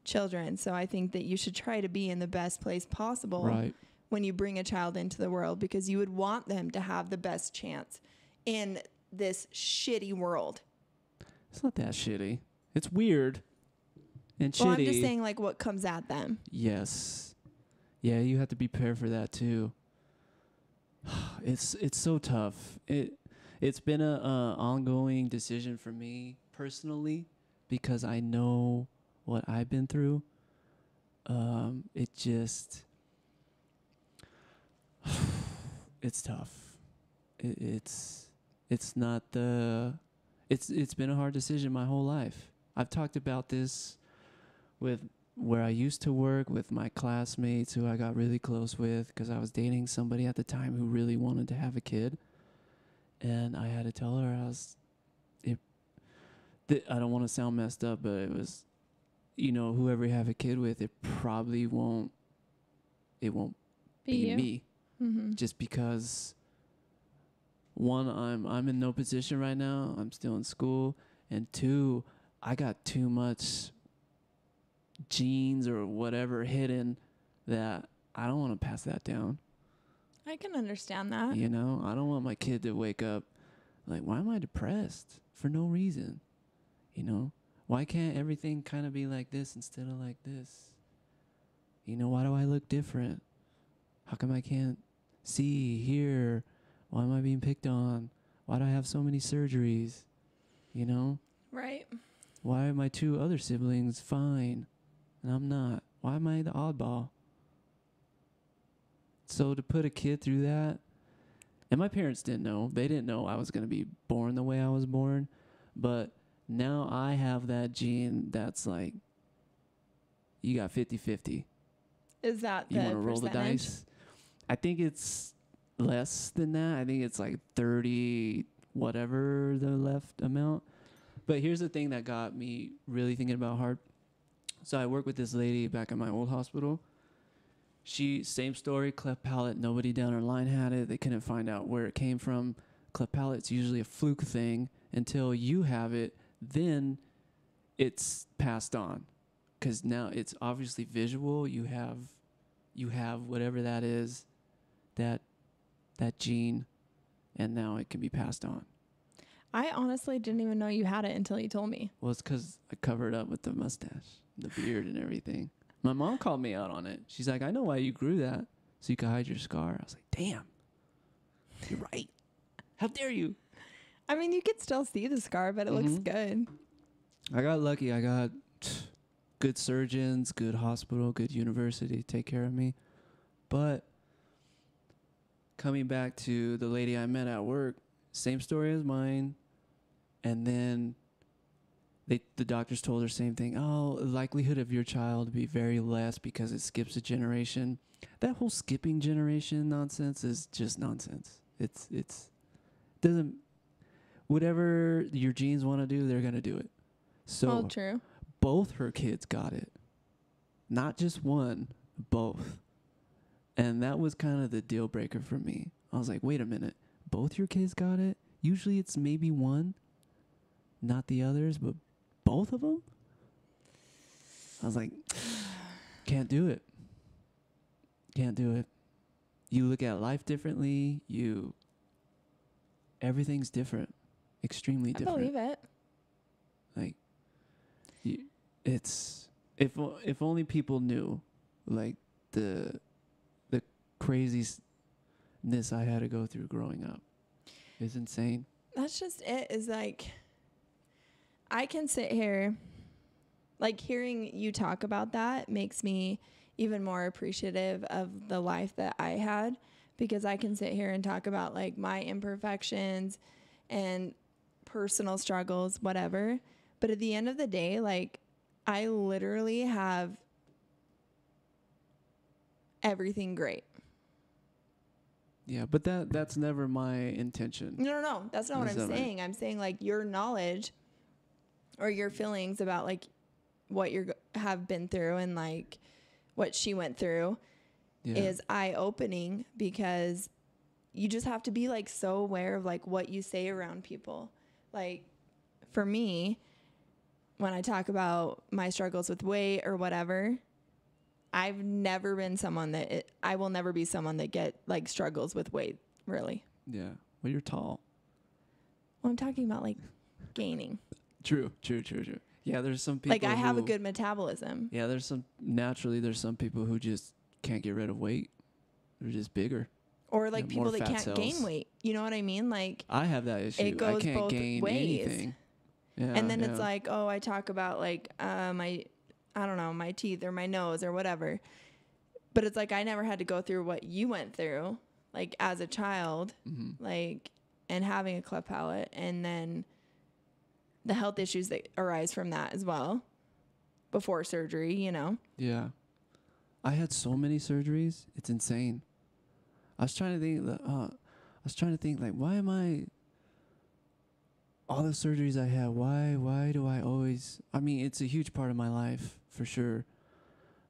children. So I think that you should try to be in the best place possible Right. when you bring a child into the world, because you would want them to have the best chance in this shitty world. It's not that shitty. It's weird and shitty. Well, I'm just saying like what comes at them. Yes. Yeah, you have to be prepared for that too. It's so tough. It's been a ongoing decision for me personally, because I know what I've been through. It just it's tough. It's not the it's been a hard decision my whole life. I've talked about this with where I used to work, with my classmates who I got really close with, because I was dating somebody at the time who really wanted to have a kid. And I had to tell her I don't want to sound messed up, but it was, whoever you have a kid with, it probably won't be me. Mm-hmm. Just because, one, I'm in no position right now. I'm still in school. And two, I got too much genes or whatever hidden that I don't want to pass that down. I can understand that. I don't want my kid to wake up like, why am I depressed for no reason? Why can't everything kind of be like this instead of like this? Why do I look different? How come I can't see, hear? Why am I being picked on? Why do I have so many surgeries? Right. Why are my two other siblings fine and I'm not? Why am I the oddball? So to put a kid through that, and my parents didn't know. They didn't know I was going to be born the way I was born. But now I have that gene that's like, you got 50-50. Is that You the want to roll the percentage? dice? I think it's less than that. I think it's like 30, whatever the left amount. But here's the thing that got me really thinking about hard. So I work with this lady back at my old hospital. She, same story, cleft palate. Nobody down her line had it. They couldn't find out where it came from. Cleft palate's usually a fluke thing until you have it. Then it's passed on, because now it's obviously visual. You have whatever that is, that gene, and now it can be passed on. I honestly didn't even know you had it until you told me. Well, it's because I covered up with the mustache, the beard, and everything. My mom called me out on it. She's like, I know why you grew that, so you could hide your scar. I was like, damn, you're right. How dare you? I mean, you could still see the scar, but it looks good. I got lucky. I got good surgeons, good hospital, good university to take care of me. But coming back to the lady I met at work, same story as mine. And then the doctors told her same thing. Oh, the likelihood of your child to be very less because it skips a generation. That whole skipping generation nonsense is just nonsense. It's doesn't, whatever your genes want to do, they're going to do it. So True. both her kids got it. Not just one, both. And that was kind of the deal breaker for me. I was like, wait a minute. Both your kids got it? Usually it's maybe one, not the others, but both of them? I was like, can't do it. Can't do it. You look at life differently. Everything's different. Extremely I different. believe it. Like, it's, if only people knew, like, the craziness I had to go through growing up. It's insane. That's just it, is like, I can sit here, like, hearing you talk about that makes me even more appreciative of the life that I had, because I can sit here and talk about like my imperfections and personal struggles, whatever. But at the end of the day, like, I literally have everything great. Yeah, but that's never my intention. No. That's not what Is I'm that right? saying. I'm saying like your knowledge or your feelings about like what you have been through and like what she went through is eye-opening, because you just have to be like so aware of like what you say around people. Like for me, when I talk about my struggles with weight or whatever, I've never been someone that I will never be someone that struggles with weight, really. Yeah. Well, you're tall. Well, I'm talking about like gaining. True. Yeah, there's some people Like I have a good metabolism. Yeah, there's some people who just can't get rid of weight. They're just bigger. Or like people that can't cells. gain weight. You know what I mean? Like I have that issue. it goes I can't both gain ways. anything. Yeah, and then it's like, oh, I talk about like my teeth or my nose or whatever. But it's like I never had to go through what you went through, like as a child, like, and having a cleft palate, and then the health issues that arise from that as well before surgery, you know? Yeah. I had so many surgeries. It's insane. I was trying to think like, why am I all the surgeries I had, why do I always, I mean, it's a huge part of my life for sure.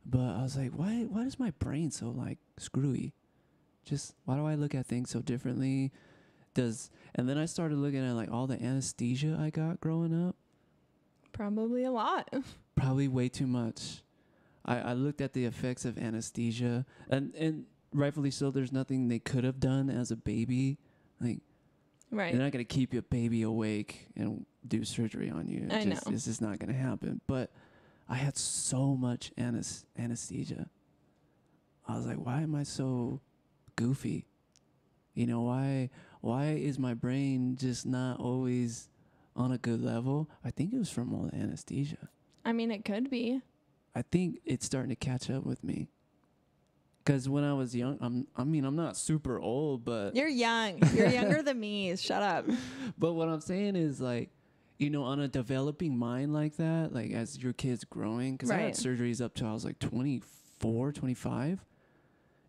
But I was like, why is my brain so like screwy? Just why do I look at things so differently? And then I started looking at like all the anesthesia I got growing up. Probably a lot. Probably way too much. I looked at the effects of anesthesia, and rightfully so, there's nothing they could have done as a baby. Like, right. They're not going to keep your baby awake and do surgery on you. I know. It's just not going to happen. But I had so much anesthesia. I was like, why am I so goofy? You know, why is my brain just not always on a good level? I think it was from all the anesthesia. I mean, it could be. I think it's starting to catch up with me. Because when I was young, I'm not super old, but... You're young. You're younger than me. Shut up. But what I'm saying is, like, you know, on a developing mind like that, like, as your kid's growing... Because I had surgeries up till I was, like, 24, 25.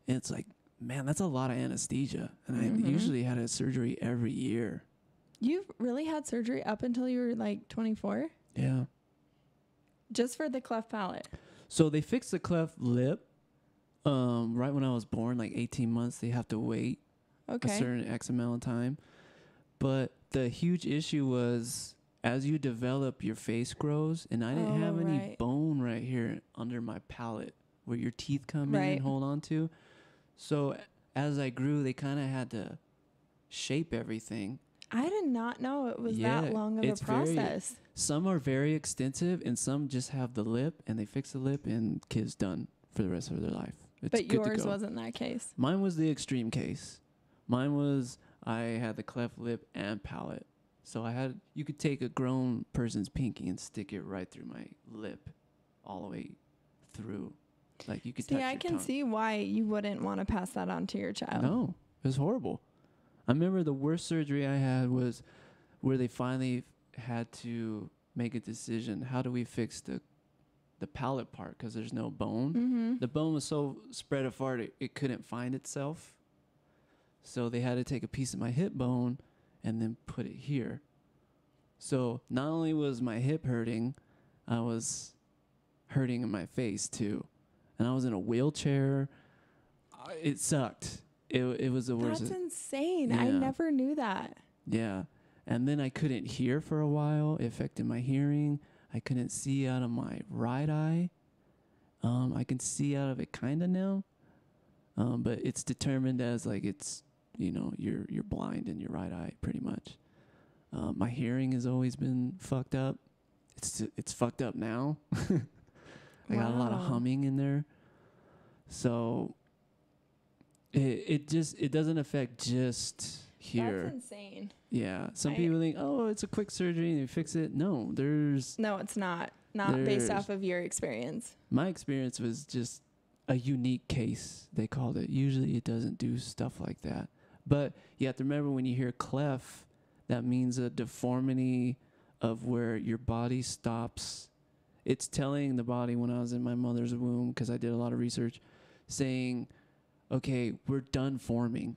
And it's like, man, that's a lot of anesthesia. And I usually had a surgery every year. You've really had surgery up until you were, like, 24? Yeah. Just for the cleft palate? So they fixed the cleft lip. Right when I was born, like 18 months, they have to wait a certain X amount of time. But the huge issue was as you develop, your face grows, and I didn't have any bone right here under my palate where your teeth come in and hold on to. So as I grew, they kind of had to shape everything. I did not know it was that long of a process. Some are very extensive, and some just have the lip, and they fix the lip, and kid's done for the rest of their life. But yours wasn't that case. Mine was the extreme case. Mine was I had the cleft lip and palate. So you could take a grown person's pinky and stick it right through my lip all the way through. Like you could touch your tongue. See why you wouldn't want to pass that on to your child. No, it was horrible. I remember the worst surgery I had was where they finally had to make a decision. How do we fix the palate part? Because there's no bone. Mm-hmm. The bone was so spread apart, it couldn't find itself. So they had to take a piece of my hip bone and then put it here. So not only was my hip hurting, I was hurting in my face too. And I was in a wheelchair. It sucked. It was the worst. That's insane. Yeah. I never knew that. Yeah. And then I couldn't hear for a while. It affected my hearing. I couldn't see out of my right eye. I can see out of it kind of now. But it's determined as like it's, you know, you're blind in your right eye pretty much. My hearing has always been fucked up. It's fucked up now. I got a lot of humming in there. So it doesn't affect just here. That's insane. Yeah. Some people think, oh, it's a quick surgery and they fix it. No, it's not. Not based off of your experience. My experience was just a unique case, they called it. Usually it doesn't do stuff like that. But you have to remember when you hear cleft, that means a deformity of where your body stops. It's telling the body when I was in my mother's womb, because I did a lot of research, saying okay, we're done forming.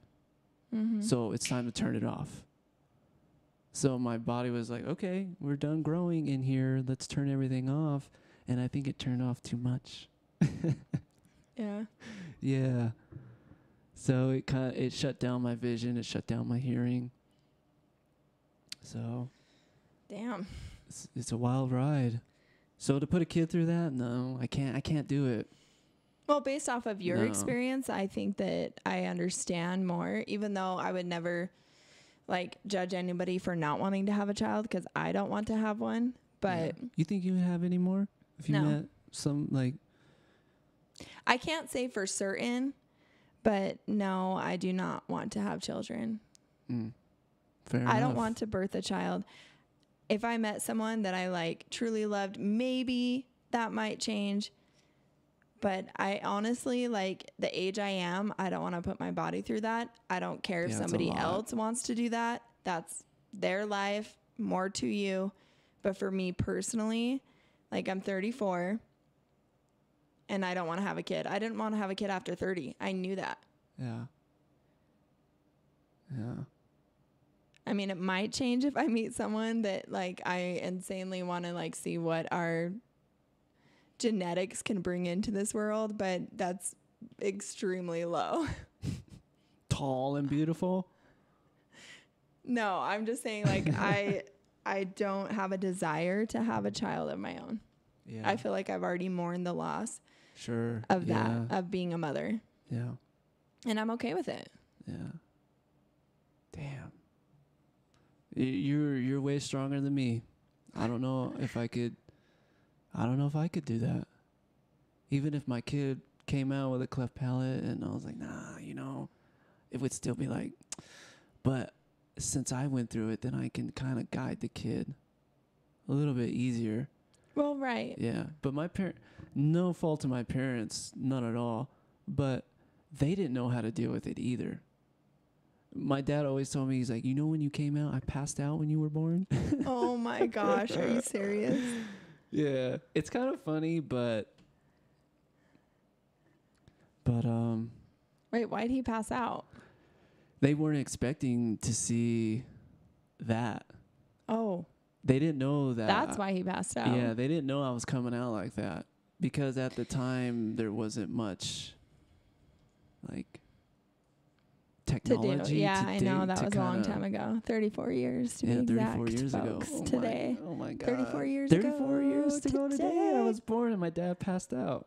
Mm-hmm. So it's time to turn it off. So my body was like, okay, we're done growing in here. Let's turn everything off. And I think it turned off too much. Yeah. Yeah. So it shut down my vision. It shut down my hearing. So Damn. it's a wild ride. So to put a kid through that, no, I can't do it. Well, based off of your No. experience, I think that I understand more, even though I would never like judge anybody for not wanting to have a child because I don't want to have one. But Yeah. You think you would have any more if you No. met some like? I can't say for certain, but no, I do not want to have children. Fair I enough. don't want to birth a child. If I met someone that I like truly loved, maybe that might change. But I honestly, like the age I am, I don't want to put my body through that. I don't care if Yeah, it's a somebody lot. else wants to do that. That's their life, more to you. But for me personally, like I'm 34 and I don't want to have a kid. I didn't want to have a kid after 30. I knew that. Yeah. Yeah. I mean, it might change if I meet someone that like I insanely want to like see what our genetics can bring into this world, but that's extremely low. Tall and beautiful. No, I'm just saying like I don't have a desire to have a child of my own. Yeah. I feel like I've already mourned the loss Sure. of Yeah. that, of being a mother. Yeah. And I'm okay with it. Yeah. Damn. You're way stronger than me. I don't know if I could do that. Even if my kid came out with a cleft palate and I was like, nah, it would still be like, but since I went through it, then I can kind of guide the kid a little bit easier. Well, right. Yeah. But no fault to my parents, none at all. But they didn't know how to deal with it either. My dad always told me, he's like, when you came out, I passed out when you were born. Oh my gosh, are you serious? Yeah. It's kind of funny, but Wait, why'd he pass out? they weren't expecting to see that. Oh, They didn't know that. that's why he passed out. Yeah, they didn't know I was coming out like that because at the time there wasn't much like technology. Yeah, I know that was a long kinda- time ago. 34 years to be exact. 34 years ago. Folks, today. Oh my god. 34 years 34 ago. years to go today. I was born and my dad passed out.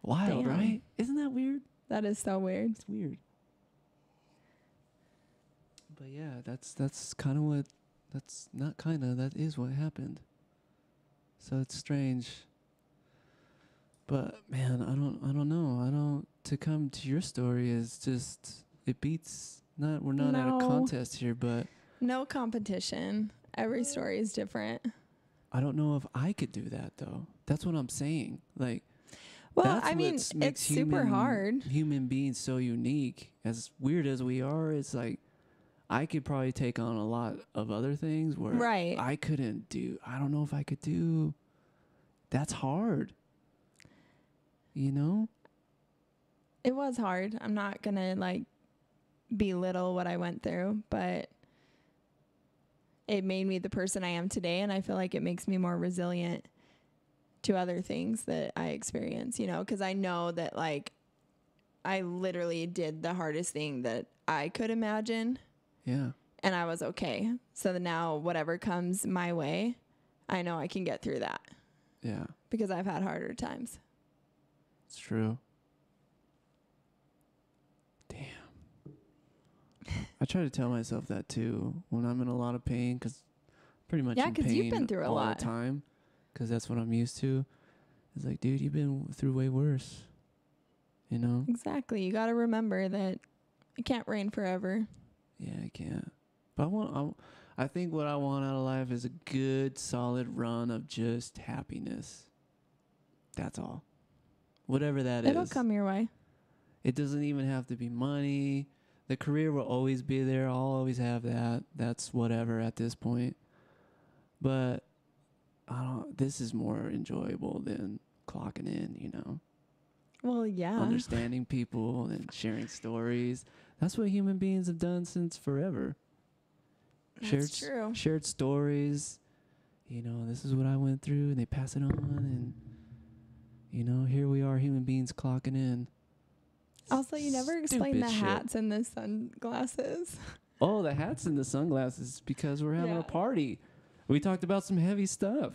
Wild, Damn. right? Isn't that weird? That is so weird. It's weird. But yeah, that's kind of what. That's not kind of. That is what happened. So it's strange. But man, I don't know. To come to your story is just it beats. We're not at a No. contest here, but No competition. Every story is different. I don't know if I could do that though. That's what I'm saying. Like, Well, that's I mean, what makes it's super hard. Human beings so unique. As weird as we are, it's like I could probably take on a lot of other things where Right. I couldn't do. I don't know if I could do. That's hard. It was hard. I'm not going to like belittle what I went through, but it made me the person I am today. And I feel like it makes me more resilient to other things that I experience, because I know that like I literally did the hardest thing that I could imagine. Yeah. And I was okay. So now whatever comes my way, I know I can get through that Yeah. because I've had harder times. It's true. Damn. I try to tell myself that too when I'm in a lot of pain, because pretty much Yeah, in 'cause pain you've been through a all lot. the time, because that's what I'm used to. It's like, dude, you've been through way worse. Exactly. You got to remember that it can't rain forever. Yeah, I can't. But I think what I want out of life is a good, solid run of just happiness. That's all. Whatever that is. It'll come your way. It doesn't even have to be money. The career will always be there. I'll always have that. That's whatever at this point. But this is more enjoyable than clocking in, Well, yeah. understanding people and sharing stories. That's what human beings have done since forever. That's true. Shared stories. You know, this is what I went through, and they pass it on, and you know, here we are, human beings clocking in. Also, you never explained the Stupid shit. hats and the sunglasses. Oh, the hats and the sunglasses because we're having a party. We talked about some heavy stuff.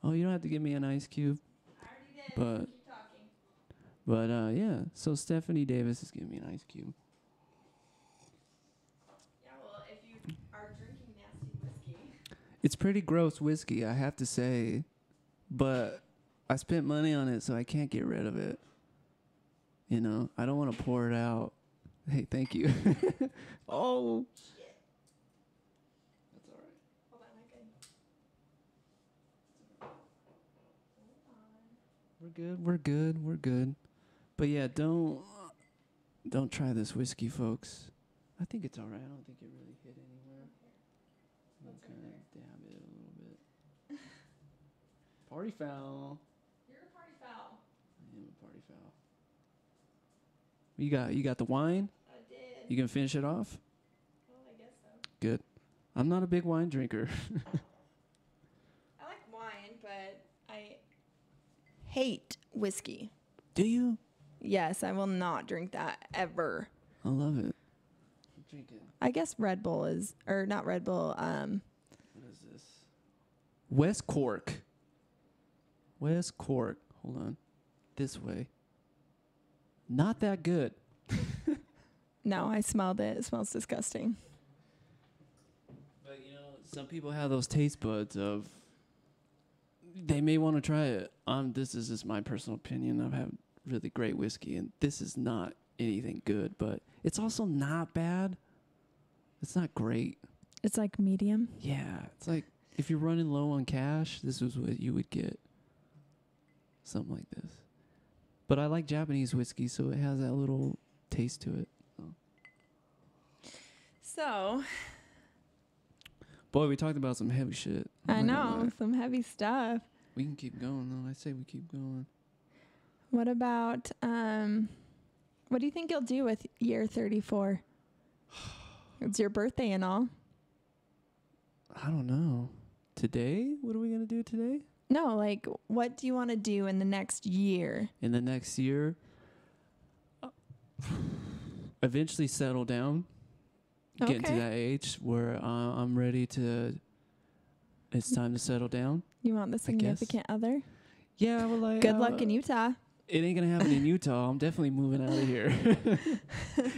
Oh, you don't have to give me an ice cube. I already did. But Keep talking. yeah. So Stephanie Davis is giving me an ice cube. Yeah, well, if you are drinking nasty whiskey. It's pretty gross whiskey, I have to say, but I spent money on it, so I can't get rid of it. You know, I don't want to pour it out. Hey, thank you. Oh. Shit. That's all right. Hold on, We're good. But yeah, don't try this whiskey, folks. I think it's all right. I don't think it really hit anywhere. I'm kind of dab it a little bit. Party foul. You're a party foul. I am a party foul. You got the wine? I did. You gonna finish it off? Well, I guess so. Good. I'm not a big wine drinker. I like wine, but I hate whiskey. Do you? Yes, I will not drink that ever. I love it. I'm drinking. I guess Red Bull is, or not Red Bull. What is this? West Cork. West Cork. Hold on. This way. Not that good. No, I smelled it. It smells disgusting. But you know, some people have those taste buds of they may want to try it. This is just my personal opinion. I've had really great whiskey, and this is not anything good, but it's also not bad. It's not great. It's like medium. Yeah, it's like if you're running low on cash, this is what you would get. Something like this. But I like Japanese whiskey, so it has that little taste to it. So, Boy, we talked about some heavy shit. I know, some heavy stuff. We can keep going, though. I say we keep going. What about, what do you think you'll do with year 34? It's your birthday and all. I don't know. Today? What are we going to do today? No, like, what do you want to do in the next year? In the next year, eventually settle down. Getting to that age where I'm ready to. It's time to settle down. You want the significant other? Yeah, well, like. Good luck in Utah. It ain't gonna happen in Utah. I'm definitely moving out of here.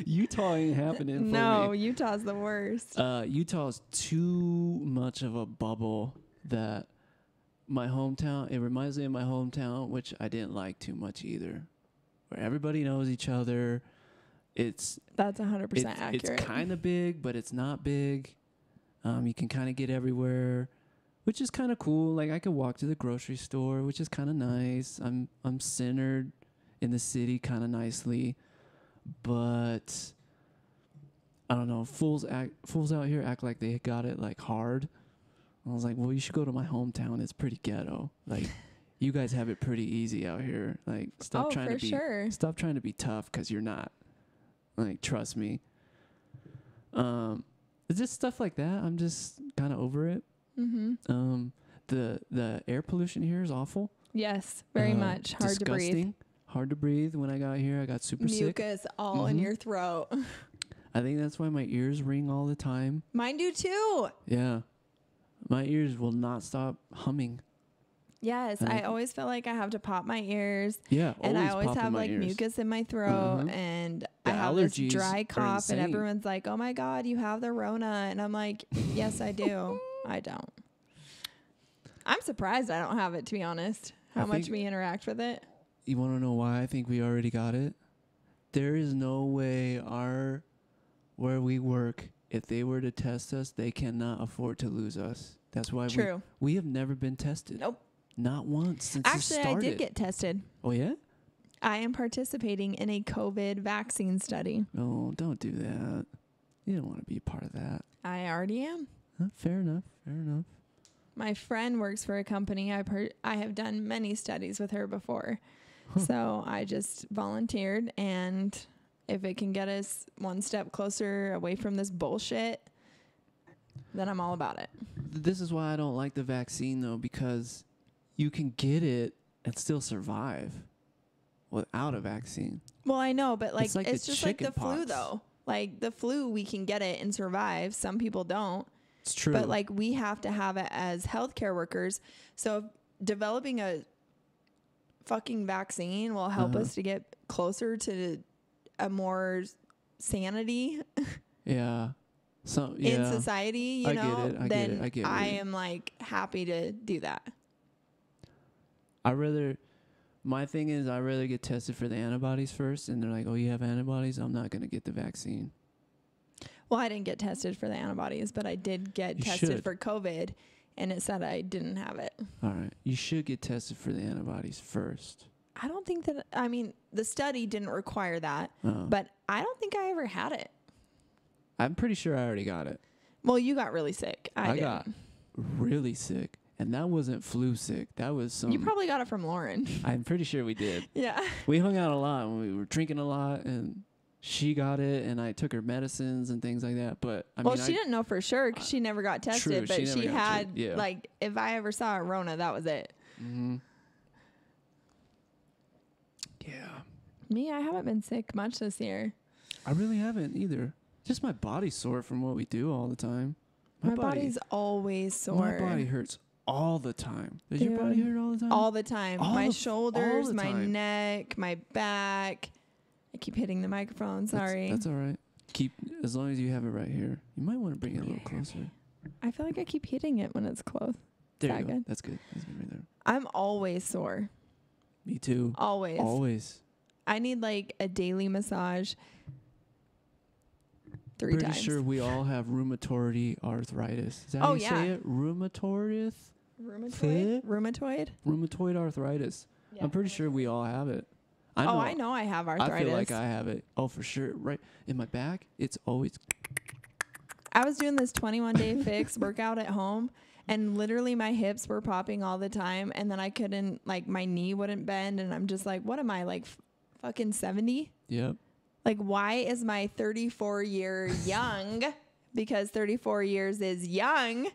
Utah ain't happening for me. No, Utah's the worst. Utah's too much of a bubble that my hometown. It reminds me of my hometown, which I didn't like too much either, where everybody knows each other. That's 100% accurate. It's kind of big, but it's not big. You can kind of get everywhere, which is kind of cool. Like I could walk to the grocery store, which is kind of nice. I'm centered in the city kind of nicely, but I don't know. Fools out here act like they got it like hard. I was like, well, you should go to my hometown. It's pretty ghetto. Like you guys have it pretty easy out here. Like stop trying to be tough because you're not. Like, trust me. It's just stuff like that. I'm just kind of over it. Mm-hmm. The air pollution here is awful. Yes, very much. Hard to breathe. Hard to breathe. When I got here, I got super sick. Mucus all in your throat. I think that's why my ears ring all the time. Mine do too. Yeah. My ears will not stop humming. Yes, I always feel like I have to pop my ears. Yeah, and I always have like mucus in my throat, and I have this dry cough, and everyone's like, "Oh my God, you have the Rona," and I'm like, "Yes, I do. I don't." I'm surprised I don't have it, to be honest. How much we interact with it. You want to know why I think we already got it? There is no way where we work, if they were to test us, they cannot afford to lose us. That's why we have never been tested. Nope. Not once since it started. Actually, I did get tested. Oh, yeah? I am participating in a COVID vaccine study. Oh, don't do that. You don't want to be a part of that. I already am. Fair enough. My friend works for a company. I have done many studies with her before. So I just volunteered, and if it can get us one step closer away from this bullshit, then I'm all about it. This is why I don't like the vaccine, though, because you can get it and still survive without a vaccine. Well, I know, but like like it's the just like the flu, chickenpox. though. Like the flu, we can get it and survive. Some people don't. It's true. But like we have to have it as healthcare workers. So developing a fucking vaccine will help us to get closer to a more sanity yeah. in society, you know, I get it. then I am like happy to do that. My thing is, I'd rather get tested for the antibodies first, and they're like, oh, you have antibodies? I'm not going to get the vaccine. Well, I didn't get tested for the antibodies, but I did get tested for COVID, and it said I didn't have it. All right. You should get tested for the antibodies first. I don't think that, I mean, the study didn't require that, but I don't think I ever had it. I'm pretty sure I already got it. Well, you got really sick. I got really sick. And that wasn't flu sick. That was some... You probably got it from Lauren. I'm pretty sure we did. Yeah. We hung out a lot and we were drinking a lot, and she got it, and I took her medicines and things like that. But I mean, she didn't know for sure because she never got tested. True, but she had, yeah. like, if I ever saw a Rona, that was it. Mm-hmm. Yeah. Me, I haven't been sick much this year. I really haven't either. Just my body's sore from what we do all the time. My body's always sore. My body hurts all the time. Does your body hurt all the time? All the time. My shoulders, my neck, my back. I keep hitting the microphone. Sorry. That's all right. As long as you have it right here. You might want to bring it a little closer. I feel like I keep hitting it when it's close. There you go. That's good. That's good right there. I'm always sore. Me too. Always. I need like a daily massage 3 times. Pretty sure we all have rheumatoid arthritis. Is that how you say it? Rheumatoid arthritis. Yeah. I'm pretty sure we all have it. I know I have arthritis. I feel like I have it. Oh, for sure. Right in my back, it's always... I was doing this 21-day fix workout at home, and literally my hips were popping all the time, and then I couldn't, like, my knee wouldn't bend, and I'm just like, what am I, like, fucking 70? Yep. Like, why is my 34-year young, because 34 years is young,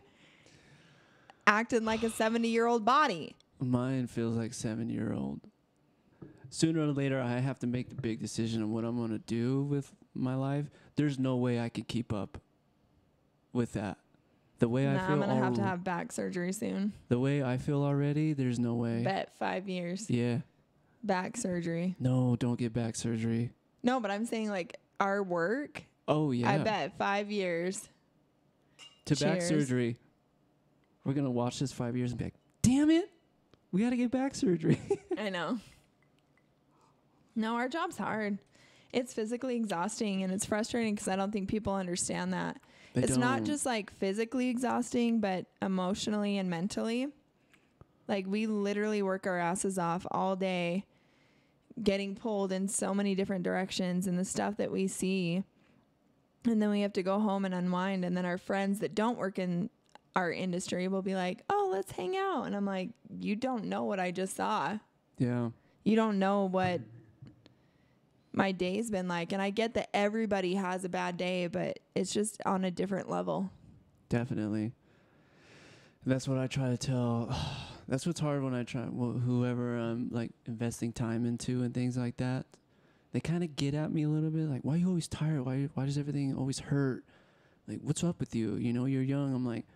acting like a 70-year-old body? Mine feels like 7-year-old. Sooner or later, I have to make the big decision on what I'm going to do with my life. There's no way I can keep up with that. The way I feel... I'm going to have back surgery soon. The way I feel already, there's no way. Bet 5 years. Yeah. Back surgery. No, don't get back surgery. No, but I'm saying, like, our work. Oh, yeah. I bet 5 years. To back surgery. We're going to watch this 5 years and be like, damn it, we got to get back surgery. I know. No, our job's hard. It's physically exhausting, and it's frustrating because I don't think people understand that. It's not just, like, physically exhausting, but emotionally and mentally. Like, we literally work our asses off all day, getting pulled in so many different directions, and the stuff that we see. And then we have to go home and unwind. And then our friends that don't work in our industry will be like, oh, let's hang out. And I'm like, you don't know what I just saw. Yeah. You don't know what my day's been like. And I get that everybody has a bad day, but it's just on a different level. Definitely. That's what I try to tell. That's what's hard when I try, whoever I'm like investing time into and things like that. They kind of get at me a little bit like, why are you always tired? Why does everything always hurt? Like, what's up with you? You know, you're young. I'm like,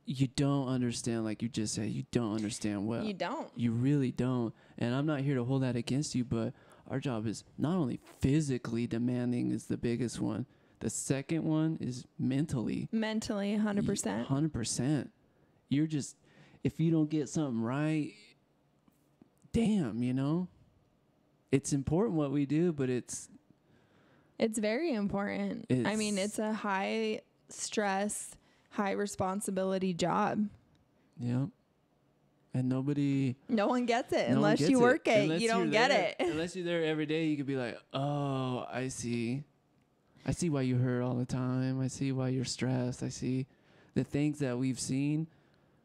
you don't understand. Like you just said, you don't understand well. You don't. You really don't. And I'm not here to hold that against you, but our job is not only physically demanding is the biggest one. The second one is mentally. Mentally, 100%. 100%. You're just, if you don't get something right, damn, you know? It's important what we do, but it's very important. I mean, it's a high stress, high responsibility job. Yep. And no one gets it unless you work it. You don't get it. Unless you're there every day, you could be like, oh, I see. I see why you hurt all the time. I see why you're stressed. I see the things that we've seen.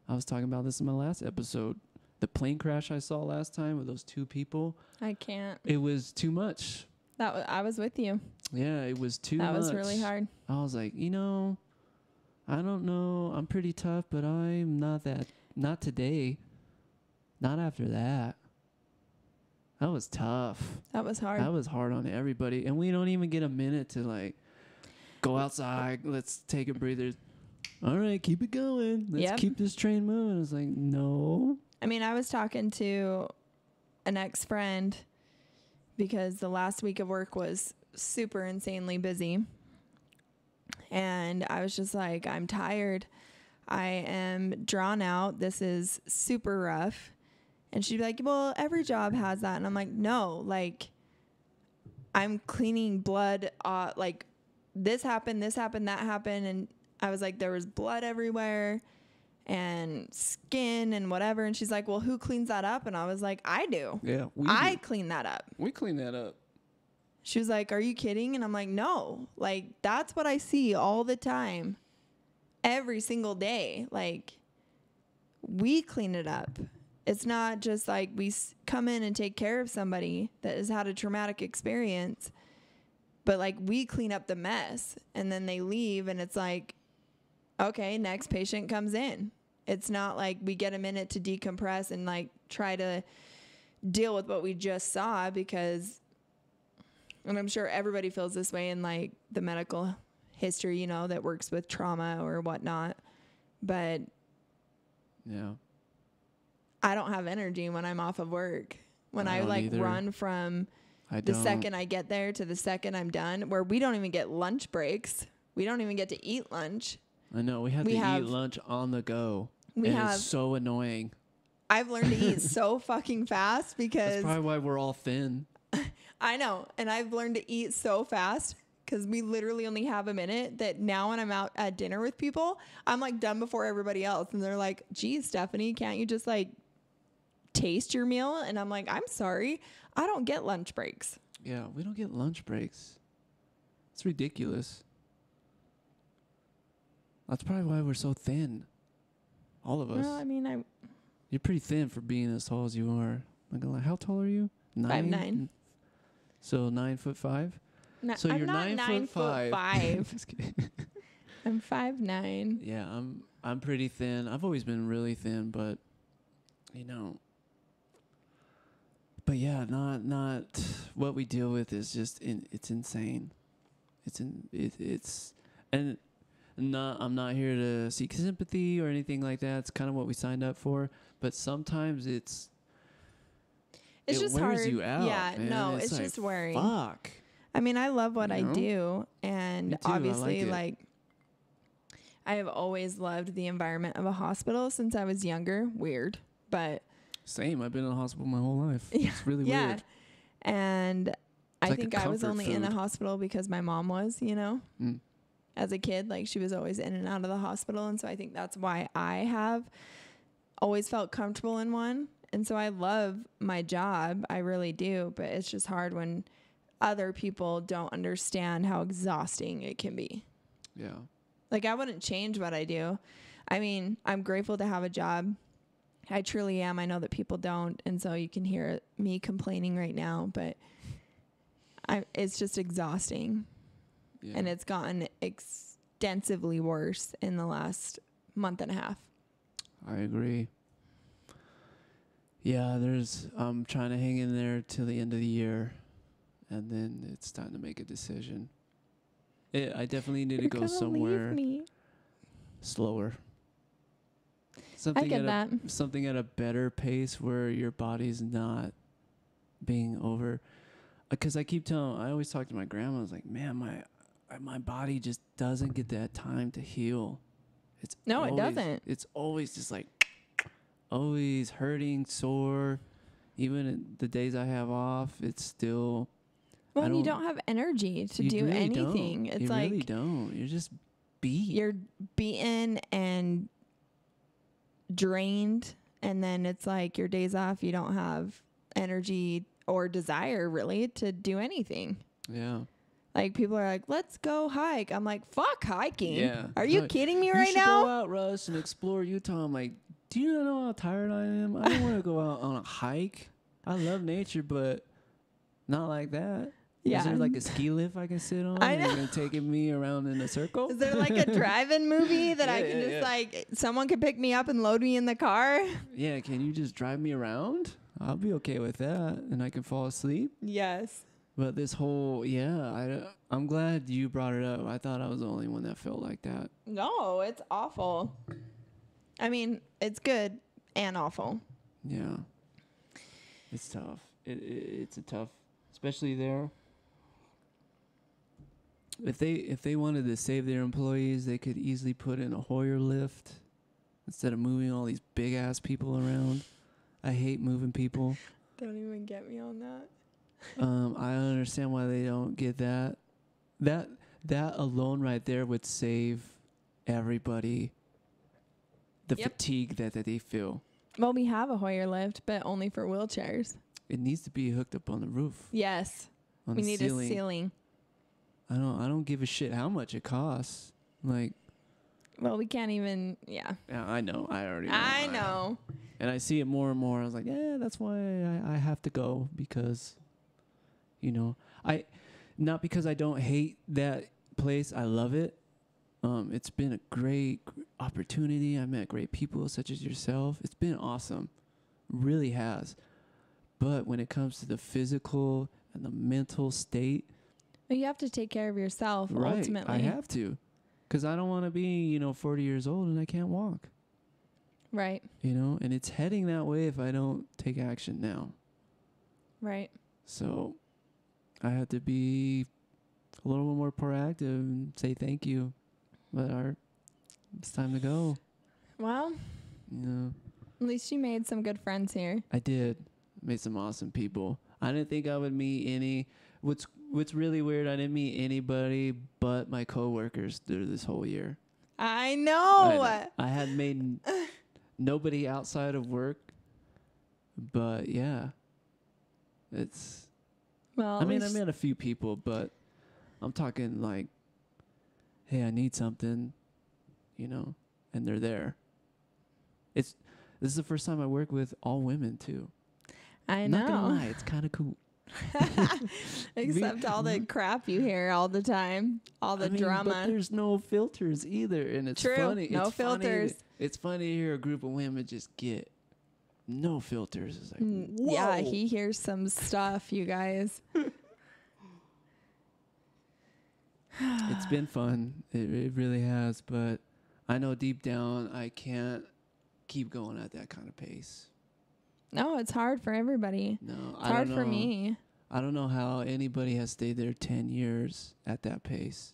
I was talking about this in my last episode. the plane crash I saw last time with those 2 people. I can't. It was too much. I was with you. Yeah, it was too much. That was really hard. I was like, I don't know. I'm pretty tough, but I'm not today. Not after that. That was tough. That was hard. That was hard on everybody. And we don't even get a minute to like go outside. Let's take a breather. All right, keep it going. Let's keep this train moving. It's like, no. I mean, I was talking to an ex-friend because the last week of work was super insanely busy. And I was just like, I'm tired. I am drawn out. This is super rough. And she'd be like, well, every job has that. And I'm like, no, like, I'm cleaning blood. Like, this happened, that happened. And I was like, there was blood everywhere and skin and whatever. And she's like, well, who cleans that up? And I was like, I do. Yeah, I clean that up. We clean that up. She was like, are you kidding? And I'm like, no, like, that's what I see all the time, every single day. Like, we clean it up. It's not just like we come in and take care of somebody that has had a traumatic experience, but like we clean up the mess and then they leave and it's like, okay, next patient comes in. It's not like we get a minute to decompress and like try to deal with what we just saw because, and I'm sure everybody feels this way in like the medical history, that works with trauma or whatnot, but yeah. I don't have energy when I'm off of work. When I like either. run from the second I get there to the second I'm done, where we don't even get lunch breaks. We don't even get to eat lunch. I know. We have to eat lunch on the go. It's so annoying. I've learned to eat so fucking fast because... That's probably why we're all thin. I know. And I've learned to eat so fast because we literally only have a minute that now when I'm out at dinner with people, I'm like done before everybody else. And they're like, geez, Stefanie, can't you just like taste your meal? And I'm like, I'm sorry, I don't get lunch breaks. Yeah, we don't get lunch breaks. It's ridiculous. That's probably why we're so thin. All of us. Well, I mean, you're pretty thin for being as tall as you are. I'm gonna lie. How tall are you? 5'9". So 9'5". So I'm you're not 9'5". Just kidding. I'm 5'9". Yeah, I'm pretty thin. I've always been really thin, but But yeah, not what we deal with is just it's insane. I'm not here to seek sympathy or anything like that. It's kind of what we signed up for, but sometimes it just wears hard. You out. Yeah, man. no, it's like, just wearing. Fuck. I mean, I love what I do, and Me too, obviously, like I have always loved the environment of a hospital since I was younger. Weird, but same. I've been in a hospital my whole life. Yeah, it's really weird. And I like think I was only in a hospital because my mom was, Mm. As a kid, like she was always in and out of the hospital. And so I think that's why I have always felt comfortable in one. And so I love my job. I really do. But it's just hard when other people don't understand how exhausting it can be. Yeah. Like I wouldn't change what I do. I mean, I'm grateful to have a job. I truly am. I know that people don't. And so you can hear me complaining right now, but it's just exhausting. Yeah. And it's gotten extensively worse in the last month and a half. I agree. Yeah, I'm trying to hang in there till the end of the year, and then it's time to make a decision. I definitely need to go somewhere slower. Something at a better pace where your body's not being over. Because I always talk to my grandma. I was like, man, my body just doesn't get that time to heal. It doesn't. It's always just like, always hurting, sore. Even the days I have off, it's still. Well, you don't have energy to do really anything. Don't. You really don't. You're just beat. You're beaten and drained, and then it's like your days off, you don't have energy or desire really to do anything. Yeah. Like people are like, let's go hike. I'm like, fuck hiking. Yeah. Are you kidding me right now? Go out, Russ, and explore Utah. I'm like, Do you know how tired I am? I don't want to go out on a hike. I love nature, but not like that. Yeah. Is there like a ski lift I can sit on? I And you're know. going to taking me around in a circle? Is there like a drive-in movie that I Yeah, can yeah, just yeah. like, someone could pick me up and load me in the car? Yeah, can you just drive me around? I'll be okay with that, and I can fall asleep. Yes. But this whole, I'm glad you brought it up. I thought I was the only one that felt like that. No, it's awful. I mean, it's good and awful. Yeah, it's tough. It's a tough, especially there. If they wanted to save their employees, they could easily put in a Hoyer lift instead of moving all these big ass people around. I hate moving people. Don't even get me on that. I understand why they don't get that. That alone right there would save everybody the Yep. fatigue that they feel. Well, we have a Hoyer lift, but only for wheelchairs. It needs to be hooked up on the roof. Yes. On We the need ceiling. a ceiling. I don't give a shit how much it costs. Like, Well, we can't even, yeah. yeah, I know. I already know. I know. And I see it more and more. I was like, yeah, that's why I have to go because, not because I don't hate that place. I love it. It's been a great opportunity. I met great people such as yourself. It's been awesome. Really has. But when it comes to the physical and the mental state, But you have to take care of yourself right, ultimately. I have to. Because I don't want to be, 40 years old and I can't walk. Right. And it's heading that way if I don't take action now. Right. So I had to be a little bit more proactive and say thank you. But it's time to go. Well, at least you made some good friends here. I did. Made some awesome people. I didn't think I would meet any. What's really weird, I didn't meet anybody but my coworkers through this whole year. I know. I had made nobody outside of work. But yeah. Well, I met a few people, but I'm talking like, hey, I need something, and they're there. This is the first time I work with all women too. I Not gonna know. lie, it's kind of cool. Except all the crap you hear all the time, all the drama. But there's no filters either, and it's True. funny. No it's funny filters. It's funny to hear a group of women just get no filters. It's like, whoa. Yeah, he hears some stuff, you guys. It's been fun. It really has, but I know deep down I can't keep going at that kind of pace. No, it's hard for everybody. No, It's hard for me. I don't know how anybody has stayed there 10 years at that pace.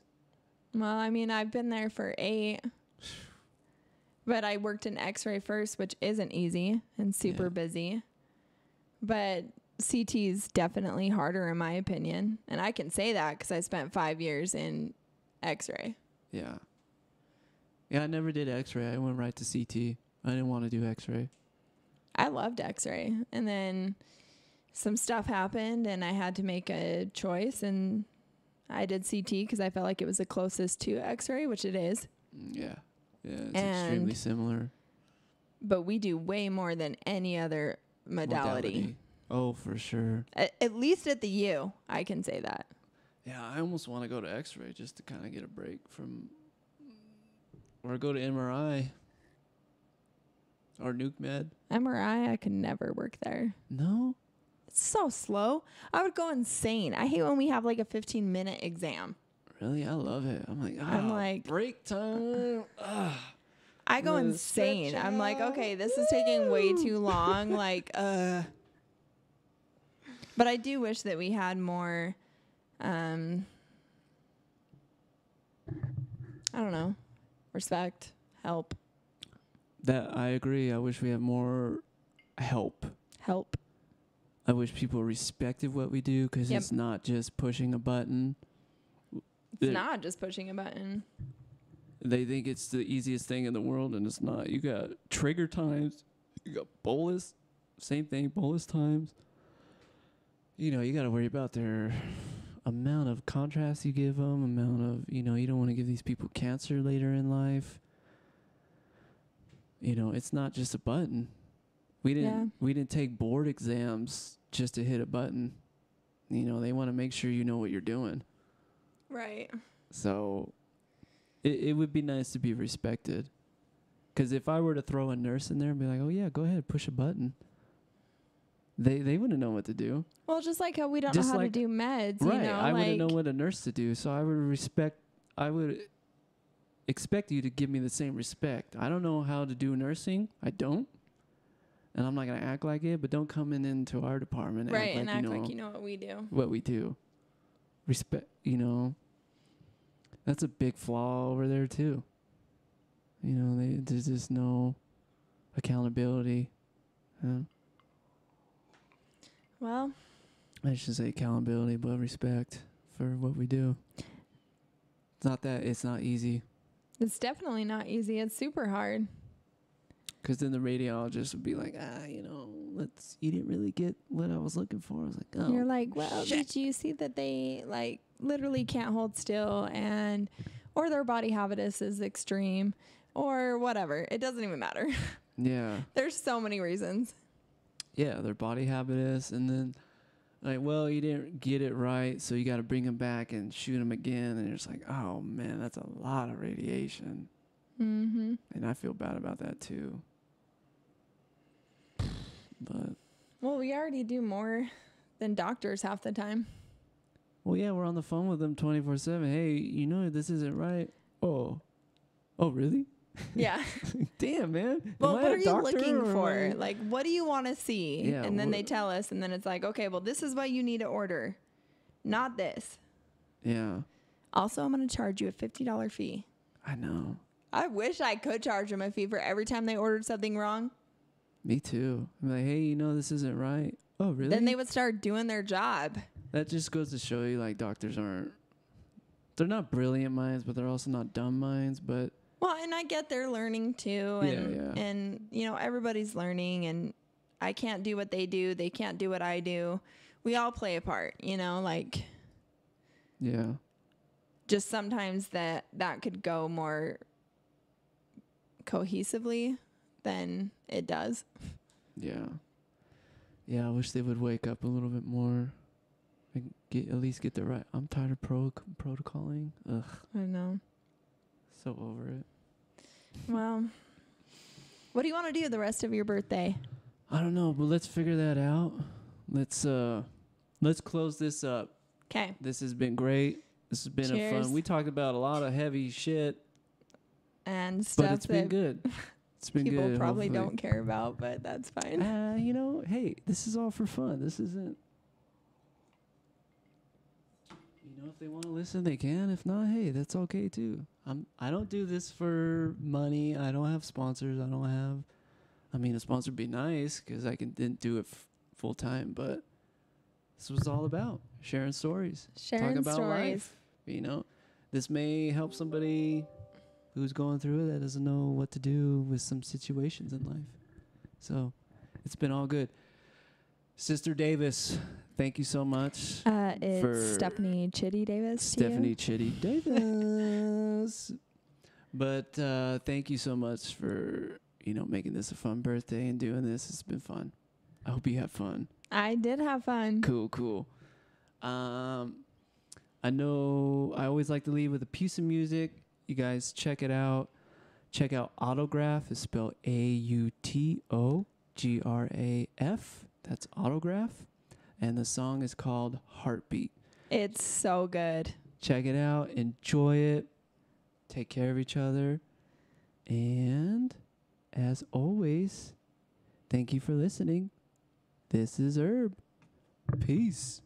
Well, I've been there for 8. But I worked in X-ray first, which isn't easy and super busy. But CT is definitely harder in my opinion. And I can say that because I spent 5 years in X-ray. Yeah. Yeah, I never did X-ray. I went right to CT. I didn't want to do X-ray. I loved X-ray. And then some stuff happened and I had to make a choice. And I did CT because I felt like it was the closest to X-ray, which it is. Yeah. Yeah, it's extremely similar. But we do way more than any other modality. Oh, for sure. At least at the U, I can say that. Yeah, I almost want to go to X-ray just to kind of get a break from, or go to MRI or nuke med. MRI, I could never work there. No? It's so slow. I would go insane. I hate when we have like a 15-minute exam. Really? I love it. I'm like, break time. I go insane. I'm like, okay, this is taking way too long. But I do wish that we had more, I don't know, respect, help. That I agree. I wish we had more help. I wish people respected what we do because it's not just pushing a button. It's not just pushing a button. They think it's the easiest thing in the world, and it's not. You got trigger times. You got bolus. Same thing, bolus times. You got to worry about their amount of contrast you give them, amount of, you don't want to give these people cancer later in life. You know, it's not just a button. Yeah. We didn't take board exams just to hit a button. You know, they want to make sure you know what you're doing. Right. So it would be nice to be respected. Because if I were to throw a nurse in there and be like, oh, yeah, go ahead, push a button, they wouldn't know what to do. Well, just like how we don't know how to do meds, right, you know? I wouldn't know what a nurse to do. So I would expect you to give me the same respect. I don't know how to do nursing. I don't. And I'm not going to act like it, but don't come into our department and right, act like you know what we do. What we do. Respect, you know. That's a big flaw over there, too. You know, there's just no accountability. Well, I should say accountability, but respect for what we do. It's not easy. It's definitely not easy. It's super hard. Because then the radiologist would be like, you know, you didn't really get what I was looking for. I was like, oh. You're like, well, did you see that they like literally can't hold still or their body habitus is extreme or whatever. It doesn't even matter. Yeah. There's so many reasons. Yeah, their body habitus. And then like, well, you didn't get it right, so you got to bring them back and shoot them again. And you're just like, oh, man, that's a lot of radiation. Mm-hmm. And I feel bad about that, too. But well, we already do more than doctors half the time. Well, yeah, we're on the phone with them 24/7. Hey, you know this isn't right. Oh, really? Yeah. Damn, man. Well, what are you looking for? Like, what do you want to see? Yeah, and then they tell us, and then it's like, okay, well, this is what you need to order, not this. Yeah. Also, I'm going to charge you a $50 fee. I know. I wish I could charge them a fee for every time they ordered something wrong. Me too. I'm like, hey, you know this isn't right. Oh, really? Then they would start doing their job. That just goes to show you, like, doctors they're not brilliant minds, but they're also not dumb minds. But well, and I get they're learning too, and you know, everybody's learning, and I can't do what they do. They can't do what I do. We all play a part, you know, like. Yeah. Just sometimes that could go more cohesively than it does. Yeah. Yeah, I wish they would wake up a little bit more. Like at least get the right. I'm tired of protocoling. Ugh. I know. So over it. Well, what do you want to do the rest of your birthday? I don't know, but let's figure that out. Let's close this up. Okay. This has been great. This has been a fun. We talked about a lot of heavy shit and stuff, but it's been good. It's been people good. Probably don't care about, but that's fine. You know, hey, this is all for fun. This isn't. You know, if they want to listen, they can. If not, hey, that's okay too. I don't do this for money. I don't have sponsors. I mean, a sponsor would be nice because I didn't do it full time, but this was all about sharing stories, talking about life. You know, this may help somebody who's going through it that doesn't know what to do with some situations in life. So it's been all good. Sister Davis, thank you so much. It's Stefanie Chitty Davis. Stefanie Chitty Davis. But thank you so much for, you know, making this a fun birthday and doing this. It's been fun. I hope you have fun. I did have fun. Cool. I know I always like to leave with a piece of music. You guys check it out. Check out Autograph. It's spelled AUTOGRAF. That's Autograph. And the song is called Heartbeat. It's so good. Check it out. Enjoy it. Take care of each other. And as always, thank you for listening. This is Erbe. Peace.